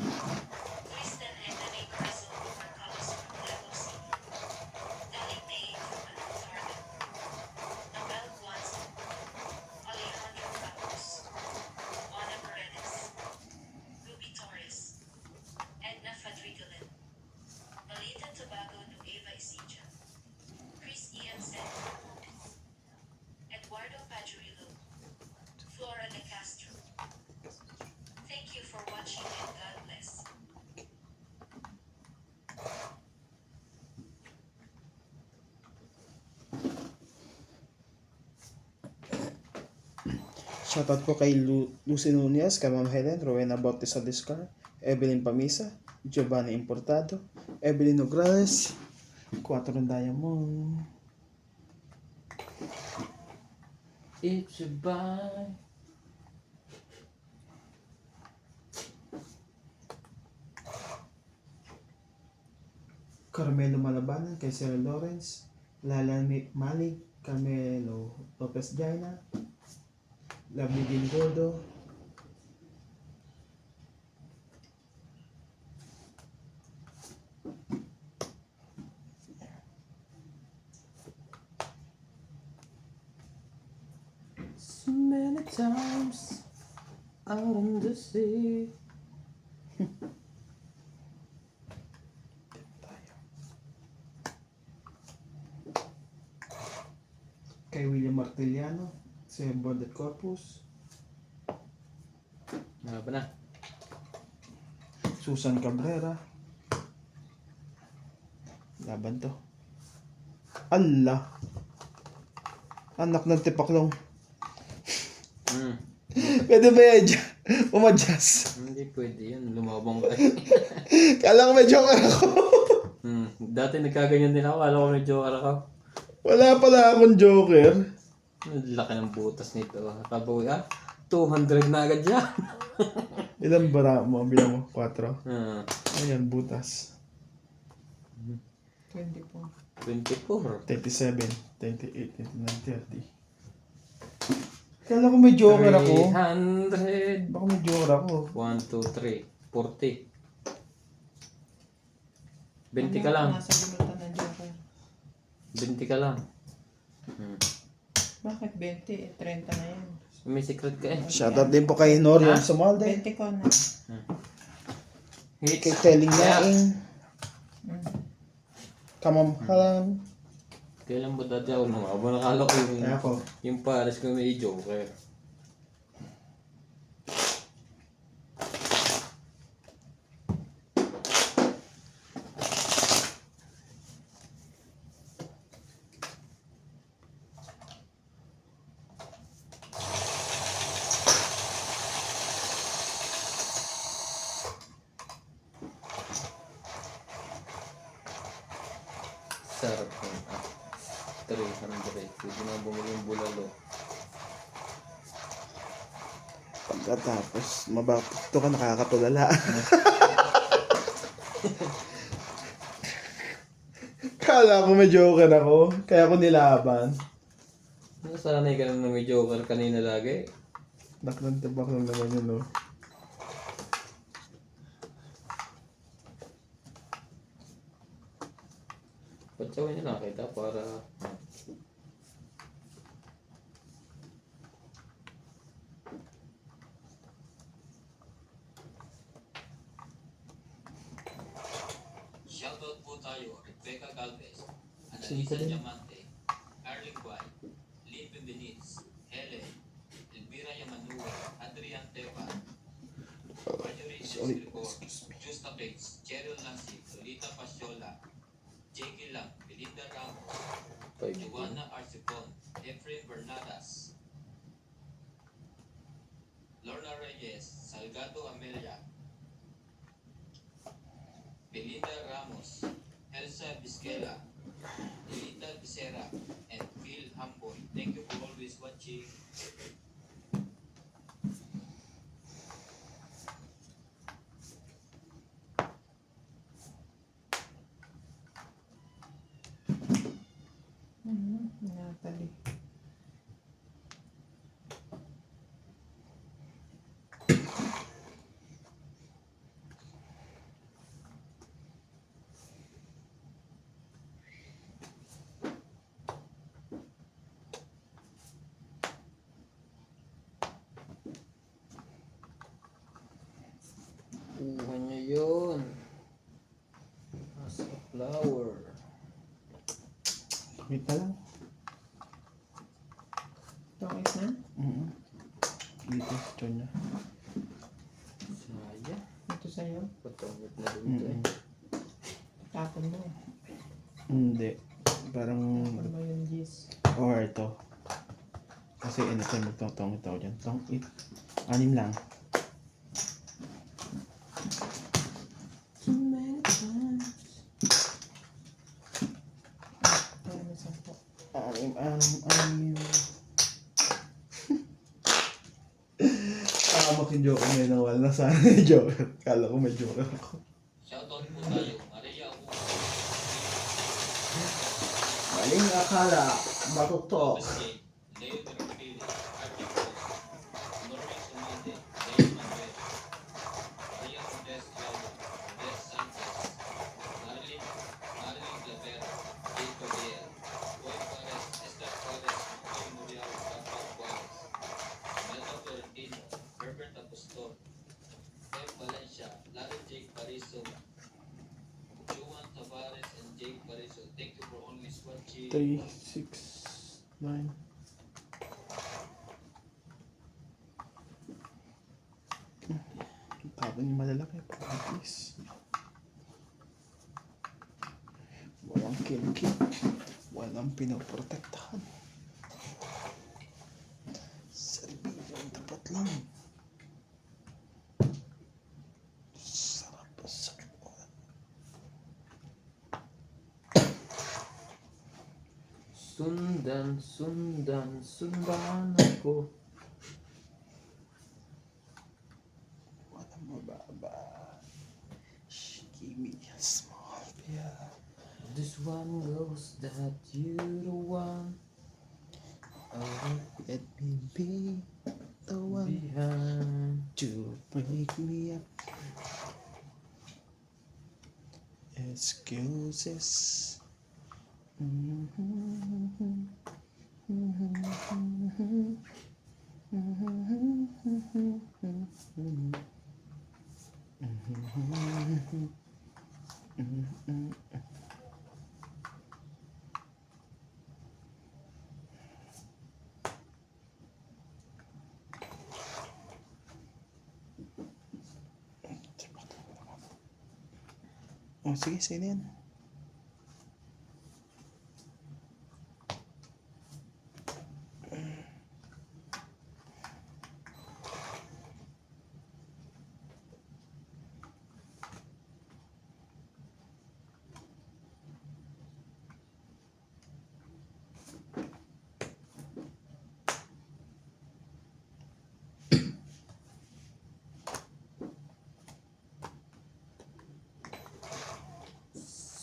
Kristen and Nene Corazon from Carlos Lagos. Ellie May from Antarga. Nobel Guanzo. Alejandro Ramos. Ana Paredes. Ruby Torres. Edna Fadrigalin. Malita Tobago Nueva Ecija. Chris Ian Sen. Eduardo Pajurillo. Flora De Castro. Thank you for watching and God bless. Shoutout po kay Lucy Nunez, kay Ma'am Helen, Rowena Bautista Discar, Evelyn Pamisa, Giovanni Importado, Evelyn Nograles, 4 ng Diamond. It's a bye. Carmelo Malabanan, kay Sarah Lawrence, Lala Malik, Carmelo Lopez Jaina, Lovely Din Gordo, So many times out on the sea. kay William Martiliano, si Bondet Corpus, Ano ba na? Susan Cabrera. Laban to. Allah. Anak ng tipaklong. Pwede ba yan dyan? Umadjust. Hindi pwede yun. Lumabang ka. Kala ko may joker ako. Dati nagkaganyan din ako. Alam ko may joker ako. Wala pala akong joker. Ang laki ng butas nito. Kabawi 200 na agad yan. Ilan bara mo? Bilang mo? 4. Ah, Ayan, butas. 24. 24. 37, 28, 29, 30. Kala ko may joker ako. 300. Baka may joker ako. 1, 2, 3. 40. 20 ka lang. Nasa limutan ng joker. 20 ka lang. Bakit 20? 30 na yan. May secret ka eh. Shoutout din po kay Norian Sumalde. 20 ko na. Kay Hits. Telling Laing. Mm. Kamamhalan. Kailan ba dati ako nung abo nakala ko Kaya ako. yung pares ko may joker. Sarap yun. 300. Pwede na bumili yung bulalo. Pagkatapos, mabapito ka nakakatulala. Kala ko may joker ako. Kaya ako nilaban. Nasanay ka na may joker kanina lagi. Naknantibak lang naman yun, no? Patsawin niya nakita para... Shoutout po tayo, Rebecca Galvez, Sino ka Annalisa din? Diamante, Arling Guay, Lynn Benitez, Helen, Elvira Yamanua, Adrian Tepa, Marjorie Escribor, Justa Bates, Cheryl Nancy, Lolita Pasiola, Jackie Lang, Belinda Ramos, Joanna Arcipon, Efrain Bernadas, Lorna Reyes, Salgado Amelia, Belinda Ramos, Elsa Vizquela, Elita Becerra, and Phil Hambon. Thank you for always watching. Natalie. Kuha niya yun. As a flower. Wait na lang. Tongis na? Dito, ito niya. Saya. Ito sa'yo? Patungit na dito eh. Tapon mo. Hindi. Parang, Tapon mo yung gis. or ito. Kasi anytime magtotong ito dyan. Tong it. 6 lang. Kaya may 10. 6. Makin joker may nawal na sana yung joker. Kala ko may joker ako. Shoutout po tayo, Maria Augusto, Maling akala. Matutok. Jane, Leo de Roquille, Archie Cruz, Norman Sumande, Dave Manuel, Maria Cortez Yalo, Beth Sanchez, Marilyn Clavera, Jay Correa, Boy Juarez, Esther Juarez, Boy Muriel, Papa Juarez, Melda Florentino, Herbert Apostol, Pep Valencia, Larry Jake Pariso, Juan Tavares, and Jake Pariso. Thank you for always watching. 3, 6, 9. Tapon yung malalaki. Please. Walang kinikip. Walang pinoprotektahan. Serbilyo ang tapat lang. Sarap sa kuwan. sundan ako. Walang mababa. Shh, give me a small pill. This one goes that you the one. Oh, Let me be the one behind. to break me up. Excuses. Oh, sige, sige na yan.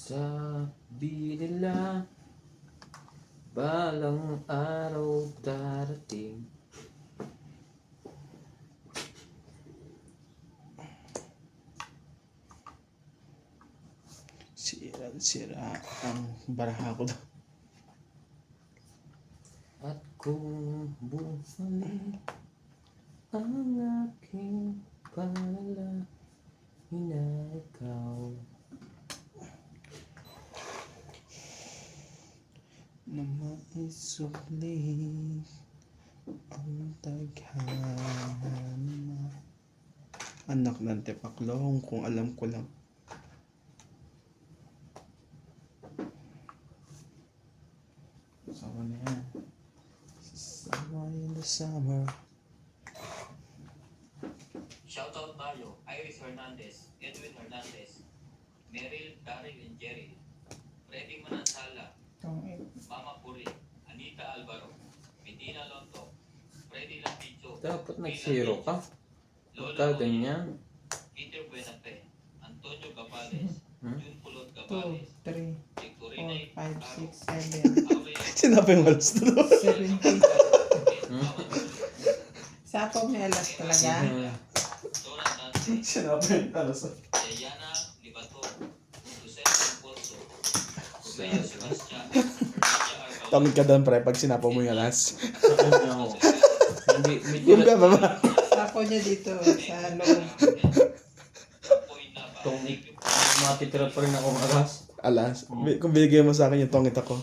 Sabi nila balang araw darating. Sira ang baraha ko daw. At kung bumalik ang aking palala, na ikaw. Na maisulit ang tadhana. Anak ng tepaklong, kung alam ko lang. Sama na yan. Sama in the summer. Shoutout Mario, Iris Hernandez, Edwin Hernandez, Meryl, Daryl, and Jerry, Freddy Manansala, Mama Puri, Anita Alvaro, Medina Lonto, Freddy Lampicho, Dapat nag-zero ka. Baka ganyan. Peter Buenafe, Antonio Gabales, Jun Pulot 2, Gabales, 3, Victorina 4, 5, 6, 7, Sinabi yung alas na doon. 70. Hmm? Sa ako may alas talaga. Dora Dante, Sinabi yung alas na. Yayana Libato, Jose Impulso, Romeo Sebastian, Tamid ka doon, pre, pag sinapo mo yung alas. Sa kanya ako. Hindi, Yung medyo ka ba? Sa ako niya dito sa loob. Itong matitira pa rin akong aras. Alas. Kung binigay mo sa akin yung tongit ako.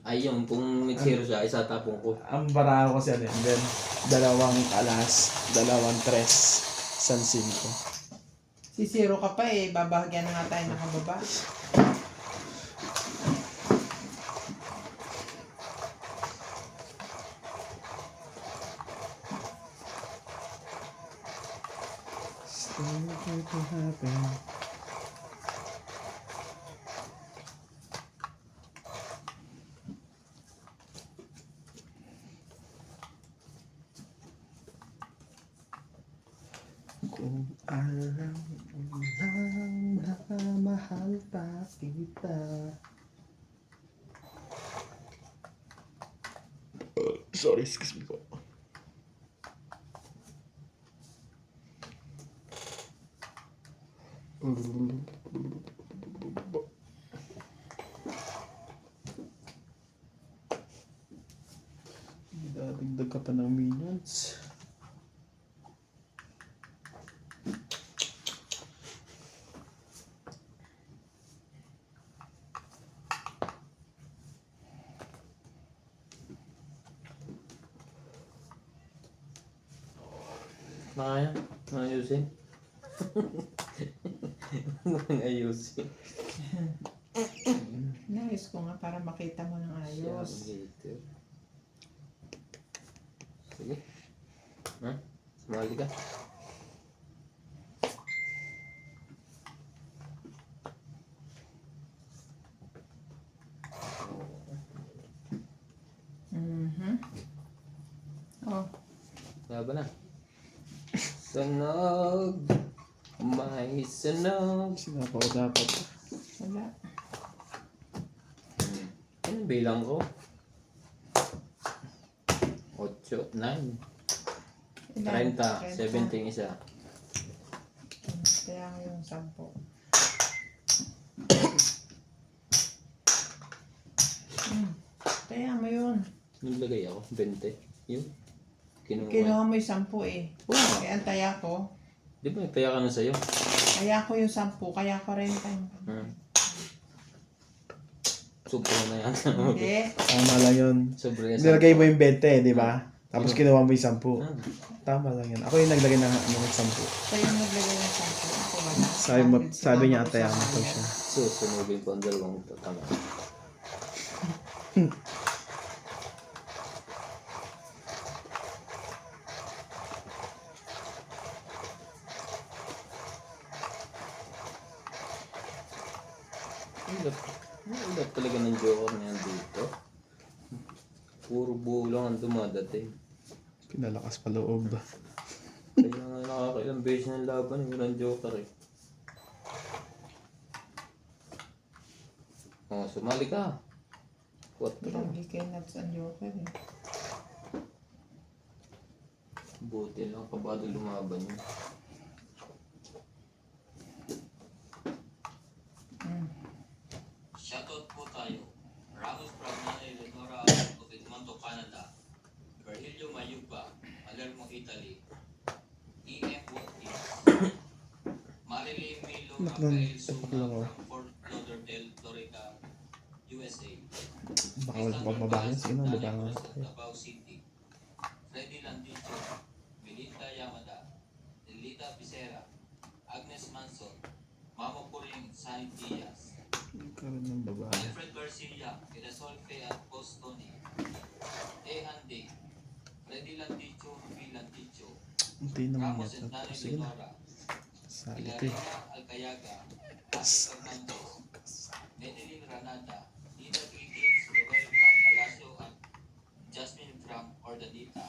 Ay yung kung may zero siya, isa tapong ko. Ang baraha ko kasi ano yun. Then, dalawang alas, dalawang tres, san cinco. Si Zero ka pa eh. Babahagyan na nga tayo nakababa. Still going to happen. Kung alam mo lang na mahal pa kita. Sorry, excuse me po. Dadagdag ka pa ng minions. Nakaya? Ayusin? Ayusin. Nais ko nga para makita mo ng ayos. Later. Sige. Ha? Sumali ka. laban na. Sunog. May sunog. Sinapaw dapat. Wala. Ano bilang ko? 8, 9, 30, 17 isa. Kaya yung 10. Kaya mo yun. Naglagay ako, 20. Yun. Kinuha mo yung 10 eh. Kaya ang taya ko. Di ba nagtaya ka na sa'yo? Kaya ko yung 10. Kaya 40 yung. Super na yan. Hindi. Tama lang yun. Sobre yan. Nilagay mo yung 20, di ba? Tapos kinuha mo yung 10. Ah. Tama lang yun. Ako yung naglagay ng ano, ng 10. Kaya yung naglagay ng 10. Ako wala. Sabi niya ate ang ko siya. Susunugin ko ang dalawang ito. Tama. Ilap talaga ng joker na yan dito. Puro buo lang ang dumadating. Pinalakas pa loob. Kaya nga nakakailang beses ng laban, walang joker eh. Oh, sumali ka. What the? Lagi kayo nuts ang joker eh. Buti lang, kabado lumaban yun. Shoutout po tayo. Ramos Pragnane Lenora of Edmonton, Canada. Virgilio Mayugba, Palermo, Italy. E.M. Watkins. Marilyn Milo Rafael Suma from Fort Lauderdale, Florida, USA. Baka magbaba yun. Sige na, baba nga. Davao City. Freddy Landicho. Melinda Yamada. Elita Picera. Agnes Manson. Mamo Puring Saint Diaz. Karoon ng babae. Alfred Garcia, Irasolfe at Bostoni. A. Andy, Freddy Landicho, Ruby Landicho, Hindi naman Ramos yata. and Dani Sige na. Lenora, Sali ko eh. Hilaria Alcayaga, Ati Fernandez, Medeline Ranada, Nina Griggins, Roel from Palacio at Jasmine from Ordanita,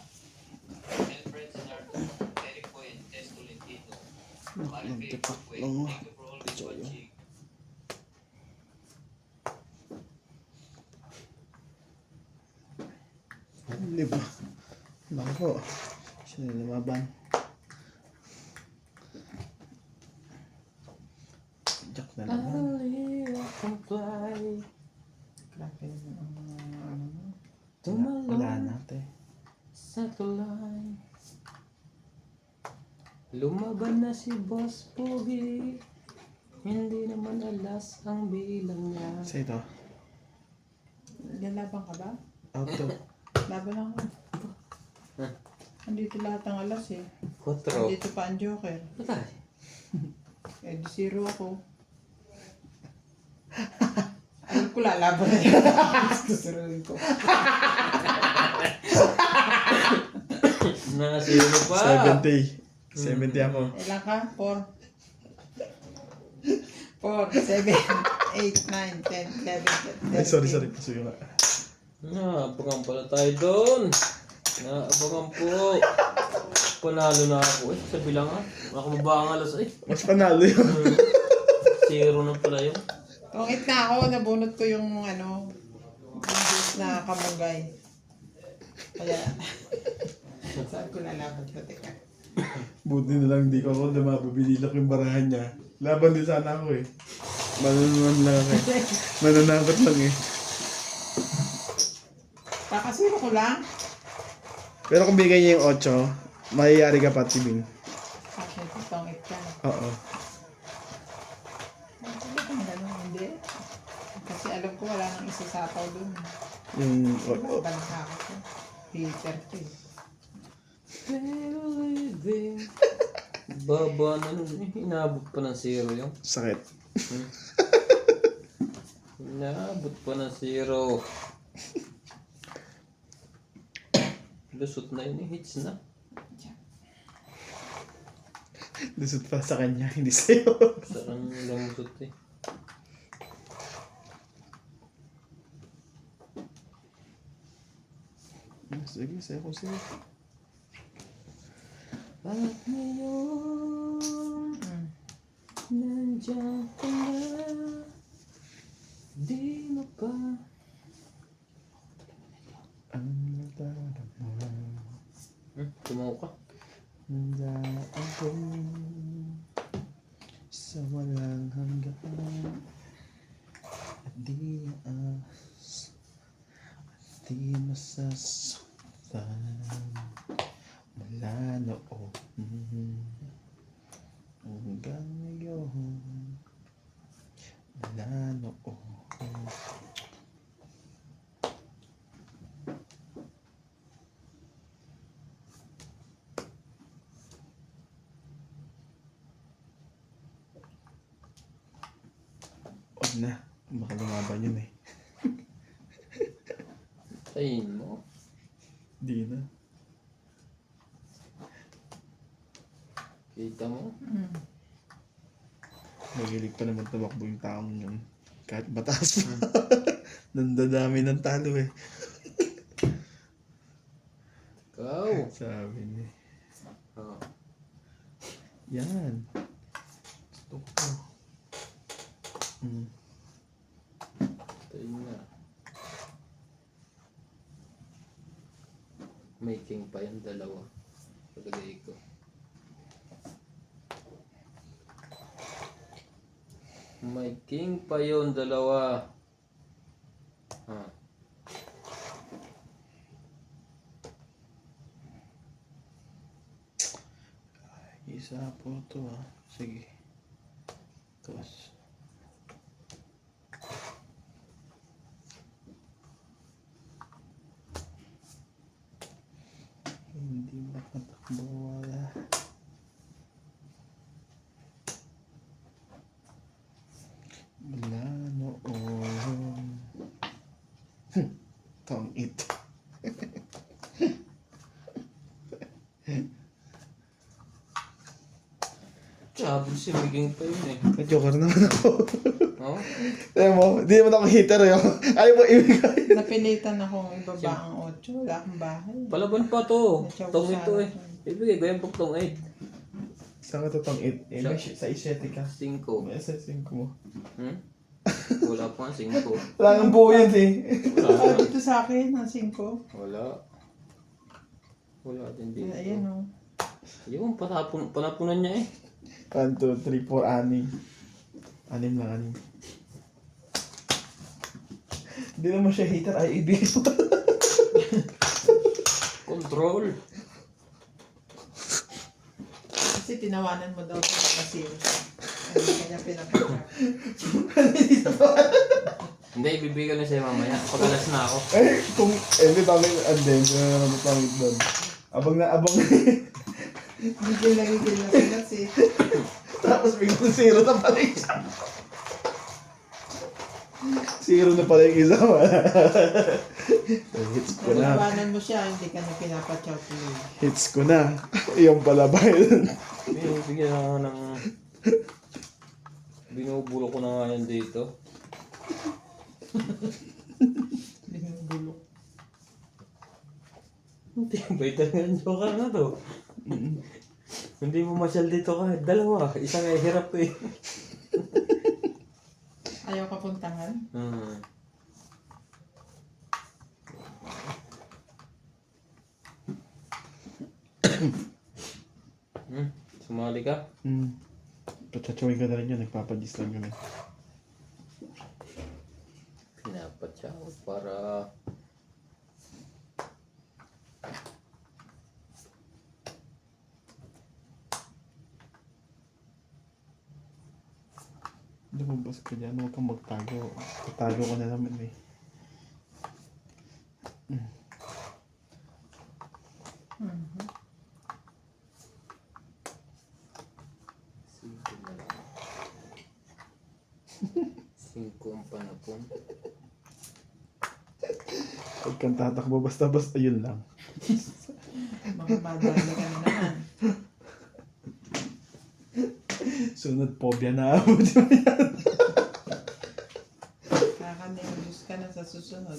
Alfred Senardo, Eric Poy and Tess Tolentino, Marife Tipak Pukwe, lang. thank you for always watching. Di ba? Baka po. Siya na lumaban. Jack na naman. Grabe yung ano. Wala na ate. Sa tulay. Lumaban na si Boss Pogi. Hindi naman alas ang bilang niya. Sa ito. Lalaban ka ba? Auto. Laban ako. Andito lahat ng alas eh. 4. Andito pa ang joker. Patay. Eh, di 0 ako. Alam ko lalaban na yun. Susuruin ko. Nasino pa. 70. 70 ako. Ilan ka? 4. 4, 7, 8, 9, 10, 11, 12. Ay, sorry. Pasuyo nga. Naabangan pala tayo doon. Naabangan po. Panalo na ako eh. Sabi lang ha. Nakababa ang alas eh. Mas panalo yun. 0 na pala yun. Tungit na ako, nabunot ko yung ano, yung juice na kamunggay. Kaya, sabi ko lalaban ko, teka. Buti na lang hindi ko ako mabibili yung barahan niya. Laban din sana ako eh. Manunungan lang ako eh. Manunakot lang eh. Kakasiro ko lang. Pero kung bigay niya yung 8, mayayari ka pa, Tibing. Kasi tungit ka. Oo. Hindi kang gano'n, hindi. Kasi alam ko wala nang isasapaw dun. Yung Balaka ko. Filter ko eh. Pero living. Baba na nun. Inabot pa ng 0 yung. sakit. Inabot pa ng 0. Lusot na yun eh. Hits na. Lusot pa sa kanya, hindi sa'yo. Sarang lumusot eh. Sige, sa'yo ko sa'yo. At ngayon, Mm. nandiyan ka na. Di mo pa. Ang nadarama. Tumaw ka. Nandaan ako sa walang hanggan. At di masasaktan mula noon hanggang ngayon. Mula noon. Huwag na. Baka lumaban yun eh. Tayin mo. Di na. Kita mo? Mm. Magilig pa naman tumakbo yung taong yun. Kahit mataas pa. Nandadami ng talo eh. Ikaw. Sabi niya. Oh. Yan. Gusto ko. Tayin na. May king pa yung dalawa. Pagkagay ko. May king pa yung dalawa. Ah. Isa po to ah. Sige. Tapos. Hindi makatakbo wala. Wala noon. Tong it. Sabi si may king pa yun eh. Joker naman ako. Oh? Alam mo, di naman ako hitter yun. Ayaw mo ibigay. Napilitan akong ibaba ang 8. Wala akong bahay. Palaban pa to. Medyo Tong ito kusala eh. to. Ibigay ko yung tong 8. Saan ka to tong it? Eh, may sa isyete ka. 5. May sa 5 mo. Hmm? Wala pa nga 5. Wala nang buo yan eh. Ah, dito sa akin, ang 5. Wala. Wala din dito. Ayan o. Yung panapunan niya eh. 1, 2, 3, 4, 6. 6 lang, 6. Hindi naman siya hater, ay ibig mo. Control. Kasi tinawanan mo daw sa kasino. Hindi kanya pinapagka. Hindi, ibibigay na sa'yo mamaya. Pag-alas na ako. Eh, kung, hindi pangit, hindi naman pangit doon. Abang na, Gigil na Pinas eh. tapos biglang zero na pala yung isa. Zero na pala yung isa. Hits ko Kung na. tinawanan mo siya, hindi ka na pinapachow to you. Hits ko na. Yung pala ba yun? Bigyan na nga ng... Binubulo ko na nga yan dito. Binubulok. Hindi, bait talaga yung joker na to. Hindi mo masyal dito kahit dalawa. Isang ay hirap eh. Ayaw ka puntahan? Sumali ka? Patsatsuhin ka na rin yun. Nagpapadis lang kami. Pinapatsaw para... Lumabas ka dyan. Huwag kang magtago. Tatago ka na naman eh. Singko na lang. Singko ang panapon. Huwag kang tatakbo. Basta-basta yun lang. Mga madami ka na naman. Sunod phobia na abot mo yan. Kakanervyos ka na sa susunod.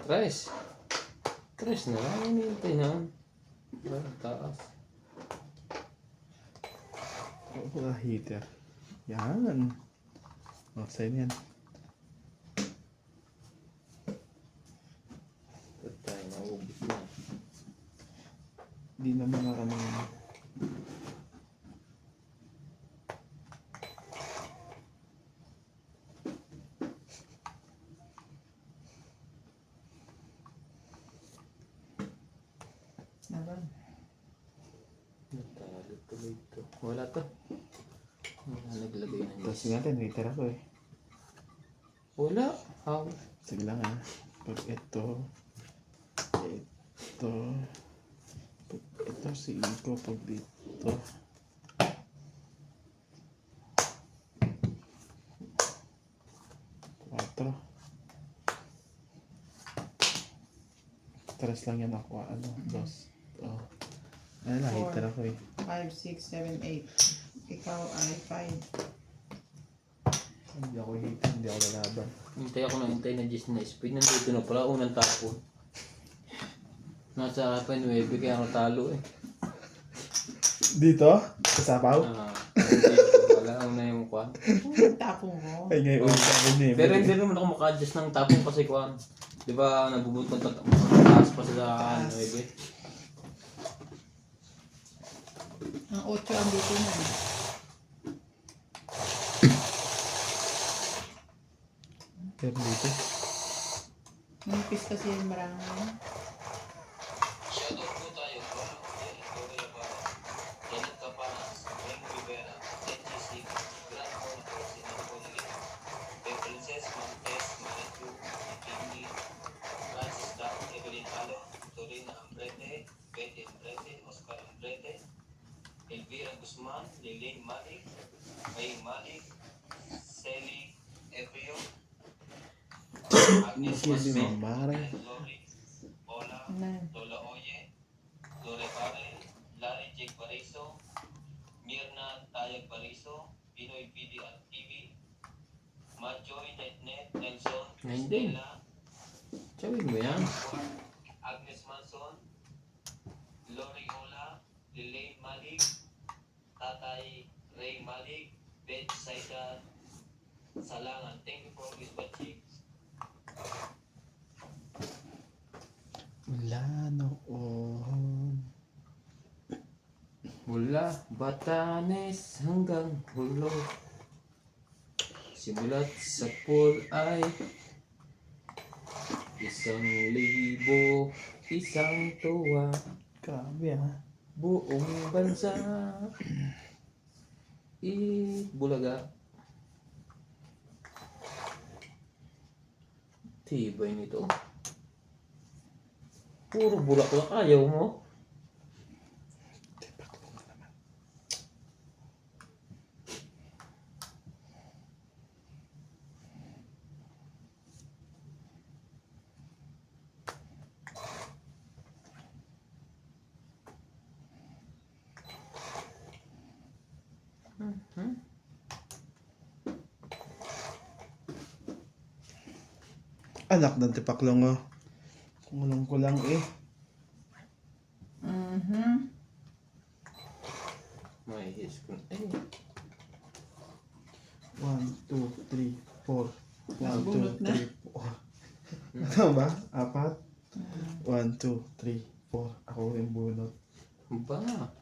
Tres. Tres na lang. Hinihintay na. Taas. Wala heater. Yan. Outside yan. Patay, naubos na. Di naman na ano yun. Naman. Natalo tuloy ito. Wala to. Wala naglagay ng Tapos yes. natin, heater ako eh. Wala. How? Sige lang ha. Pag ito, pag ito si Iko, pag dito. Quatro. Tres lang yan ako. Ano? Dos. Oh. Ano na, heater ako eh. 5, 6, 7, 8. Ikaw ay 5. Hindi ako heater, hindi ako lalaban. Hintay ako ng hintay na Gis na speed. Nandito na pala. Unang tapon. Nasa pa 9 kaya natalo eh. Dito? Sa sapaw? Dito wala. Una yung kwan. Tapong mo. Ay, ngayon ulit ako niya eh. Pero hindi naman ako maka-adjust ng tapong kasi kwan. Di ba nabubuntot na taas pa sa 9 eh. Ang 8 ang dito na. Pero dito. Manipis kasi yung marami. Shoutout po tayo from Victoria Barra, Janet Capanas, Wayne Rivera, NGC, Grand Contour, Sinapoli, kay Princess Montes, Marichu, Ikindi, Francis Dao, Evelyn Halo, Torina Ambrete, Betty Ambrete, Oscar Ambrete, Elvira Guzman, Lilane Malik, May Malik, Sally Ebrio, Agnes Hindi Masme, mamare. Lori, Ola, Na. Lola Oye, Lore Pare, Larry Jake Bariso, Mirna Tayag Bariso, Pinoy PDR TV, Majoy Netnet, Nelson, Ngayon din. Stella, Chawin mo yan. Agnes Manson, Lori Ola, Lilane Malik, Tatay Ray Malik, Beth Saida Salangan. Thank you for always watching. Wala noon. Mula Batanes hanggang Hulo. Simulat sa pool ay 1,000, isang tuwa, Grabe ha. buong bansa. Bulaga. Tibay nito. Puro bulaklak ayaw mo. Anak ng tipaklong oh. Kulang ko lang eh. May hiskon. Eh, 1, 2, 3, 4. 1, 2, Nabunot na. 3, 4. Ano ba? 4? 1, 2, 3, 4. Ako rin bunot. ba nga.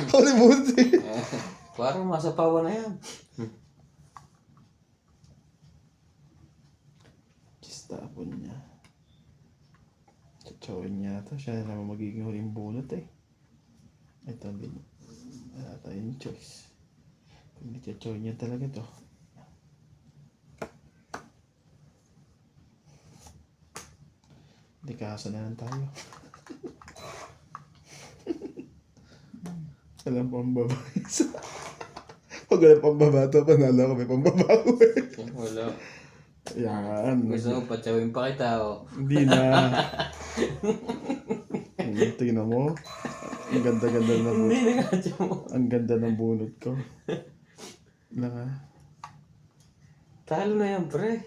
Ako rin bunot eh. Parang masapawan na yan. Tapon niya. Tsawin niya ito. Siya na naman magiging huling bunot eh. Ito din. Wala tayong choice. Kung hindi tsawin niya talaga to. Hindi kasa na lang tayo. Walang pambaba. Pag walang pambaba to, panalo ko may pambaba ko eh. Wala. Yan. Gusto mo patsawin pa kita oh. Hindi na. Tingnan mo. Ang ganda-ganda na bunot. Hindi na nga mo. Ang ganda ng bunot ko. Lang ha. Talo na yan pre.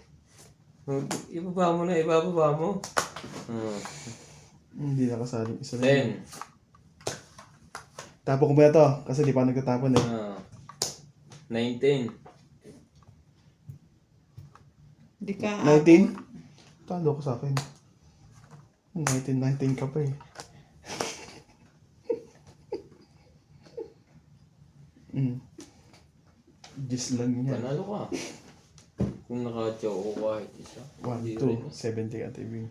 Ibaba mo na, ibababa mo. Hindi nakasaling isa lang. 10. Tapon ko ba ito? Kasi di pa nagtatapon eh. 19. Di ka 19? Talo ko sa akin. 19 ka pa eh. Just lang yan. Panalo ka. Kung naka-chow ko kahit isa. 1, Hindi 2, rin. 70 ka, TV.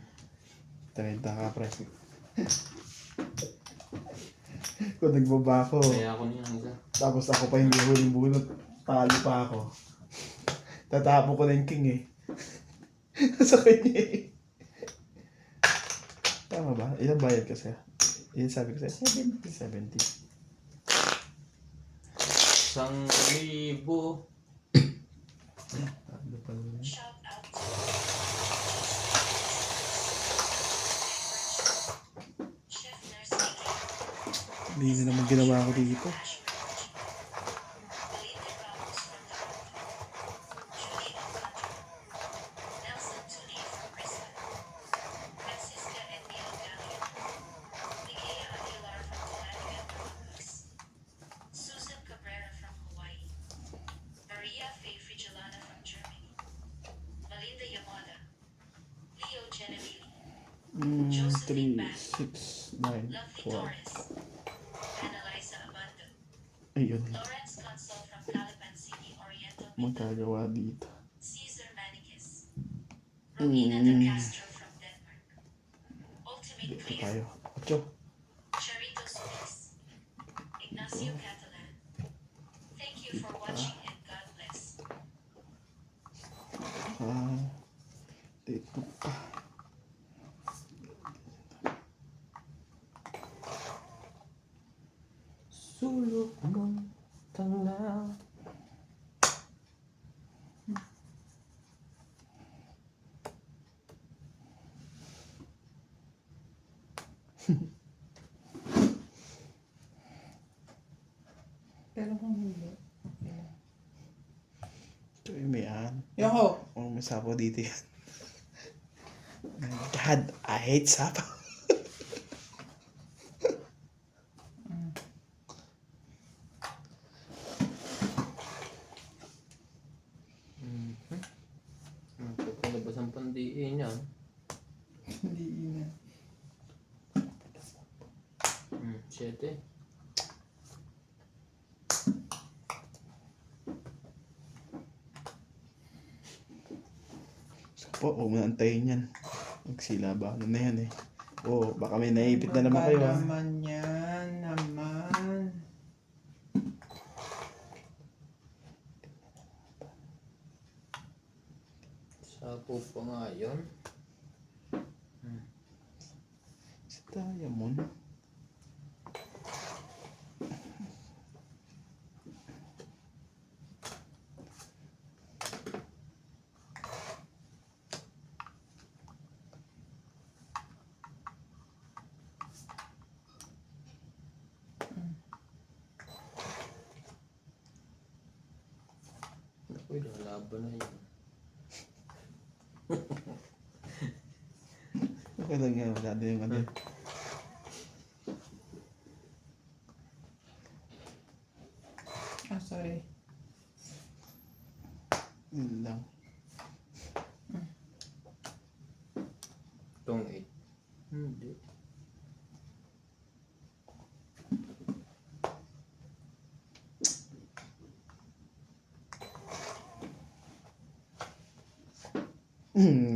30 ka, pre. Kung nagbaba ako, Kaya ako niya isa. tapos ako pa hindi huling bunot, talo pa ako. Tatapo ko na yung king eh. Sa kanya eh. Tama ba? Ilang bayad kasi? Ilan sabi ko sa'yo? 70. 1,000. Shout out to Chef Nurse Nikki. Hindi na naman ginawa ko dito. Belinda Ramos from Toronto. Julie Alcantara. Nelson Tuni from Brisbane. Francisca Edmil Gallion. Ligaya Aguilar from Connecticut, Columbus. Susan Cabrera from Hawaii. Maria Faye Frigilana from Germany. Melinda Yamada. Leo Genevieve. 3, 6, 9, Lovely 12. Torres. Annalisa Abando. Ayun. Lawrence Consul from Calipan City, Oriental. Magkagawa dito. Caesar Manicus. Romina De Castro from Denmark. Ultimate Dito Clear. tayo. 8. Charito Solis. Ignacio Catalan. Thank you for watching and God bless. Dito pa. Sulok mong tanglaw. Pero kung hindi. Ito yung may Yoko. Oh, may sapo dito yan. God, I hate sapo. Pagpalabas ang pandiin niya. Hindi ina. 7. Sapo, huwag mo na antayin yan. Magsilaba na yan eh. Oh, baka may naipit na naman kayo ah. naman yan naman. Sapo pa nga yun. Si Diamond. Uy, lalaban na yun. Okay lang yan, wala din yung ano. Ah, sorry. Yun lang. Itong 8. Hindi.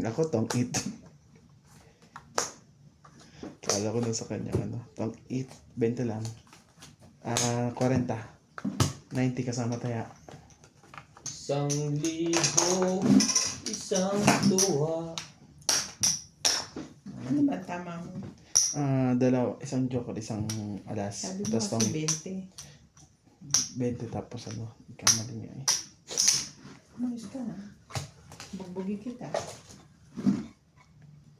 Ako tong 8. Kala ko na sa kanya ano. Tong 8, 20 lang. 40. 90 kasama taya. 1,000. Isang tuwa. Ano ba tama mo? Dalawa, isang joker, isang alas. Sabi mo Tapos tong kasi 20. 20 tapos ano, ikamali nga eh. Umayos ka na. Bugbugin kita.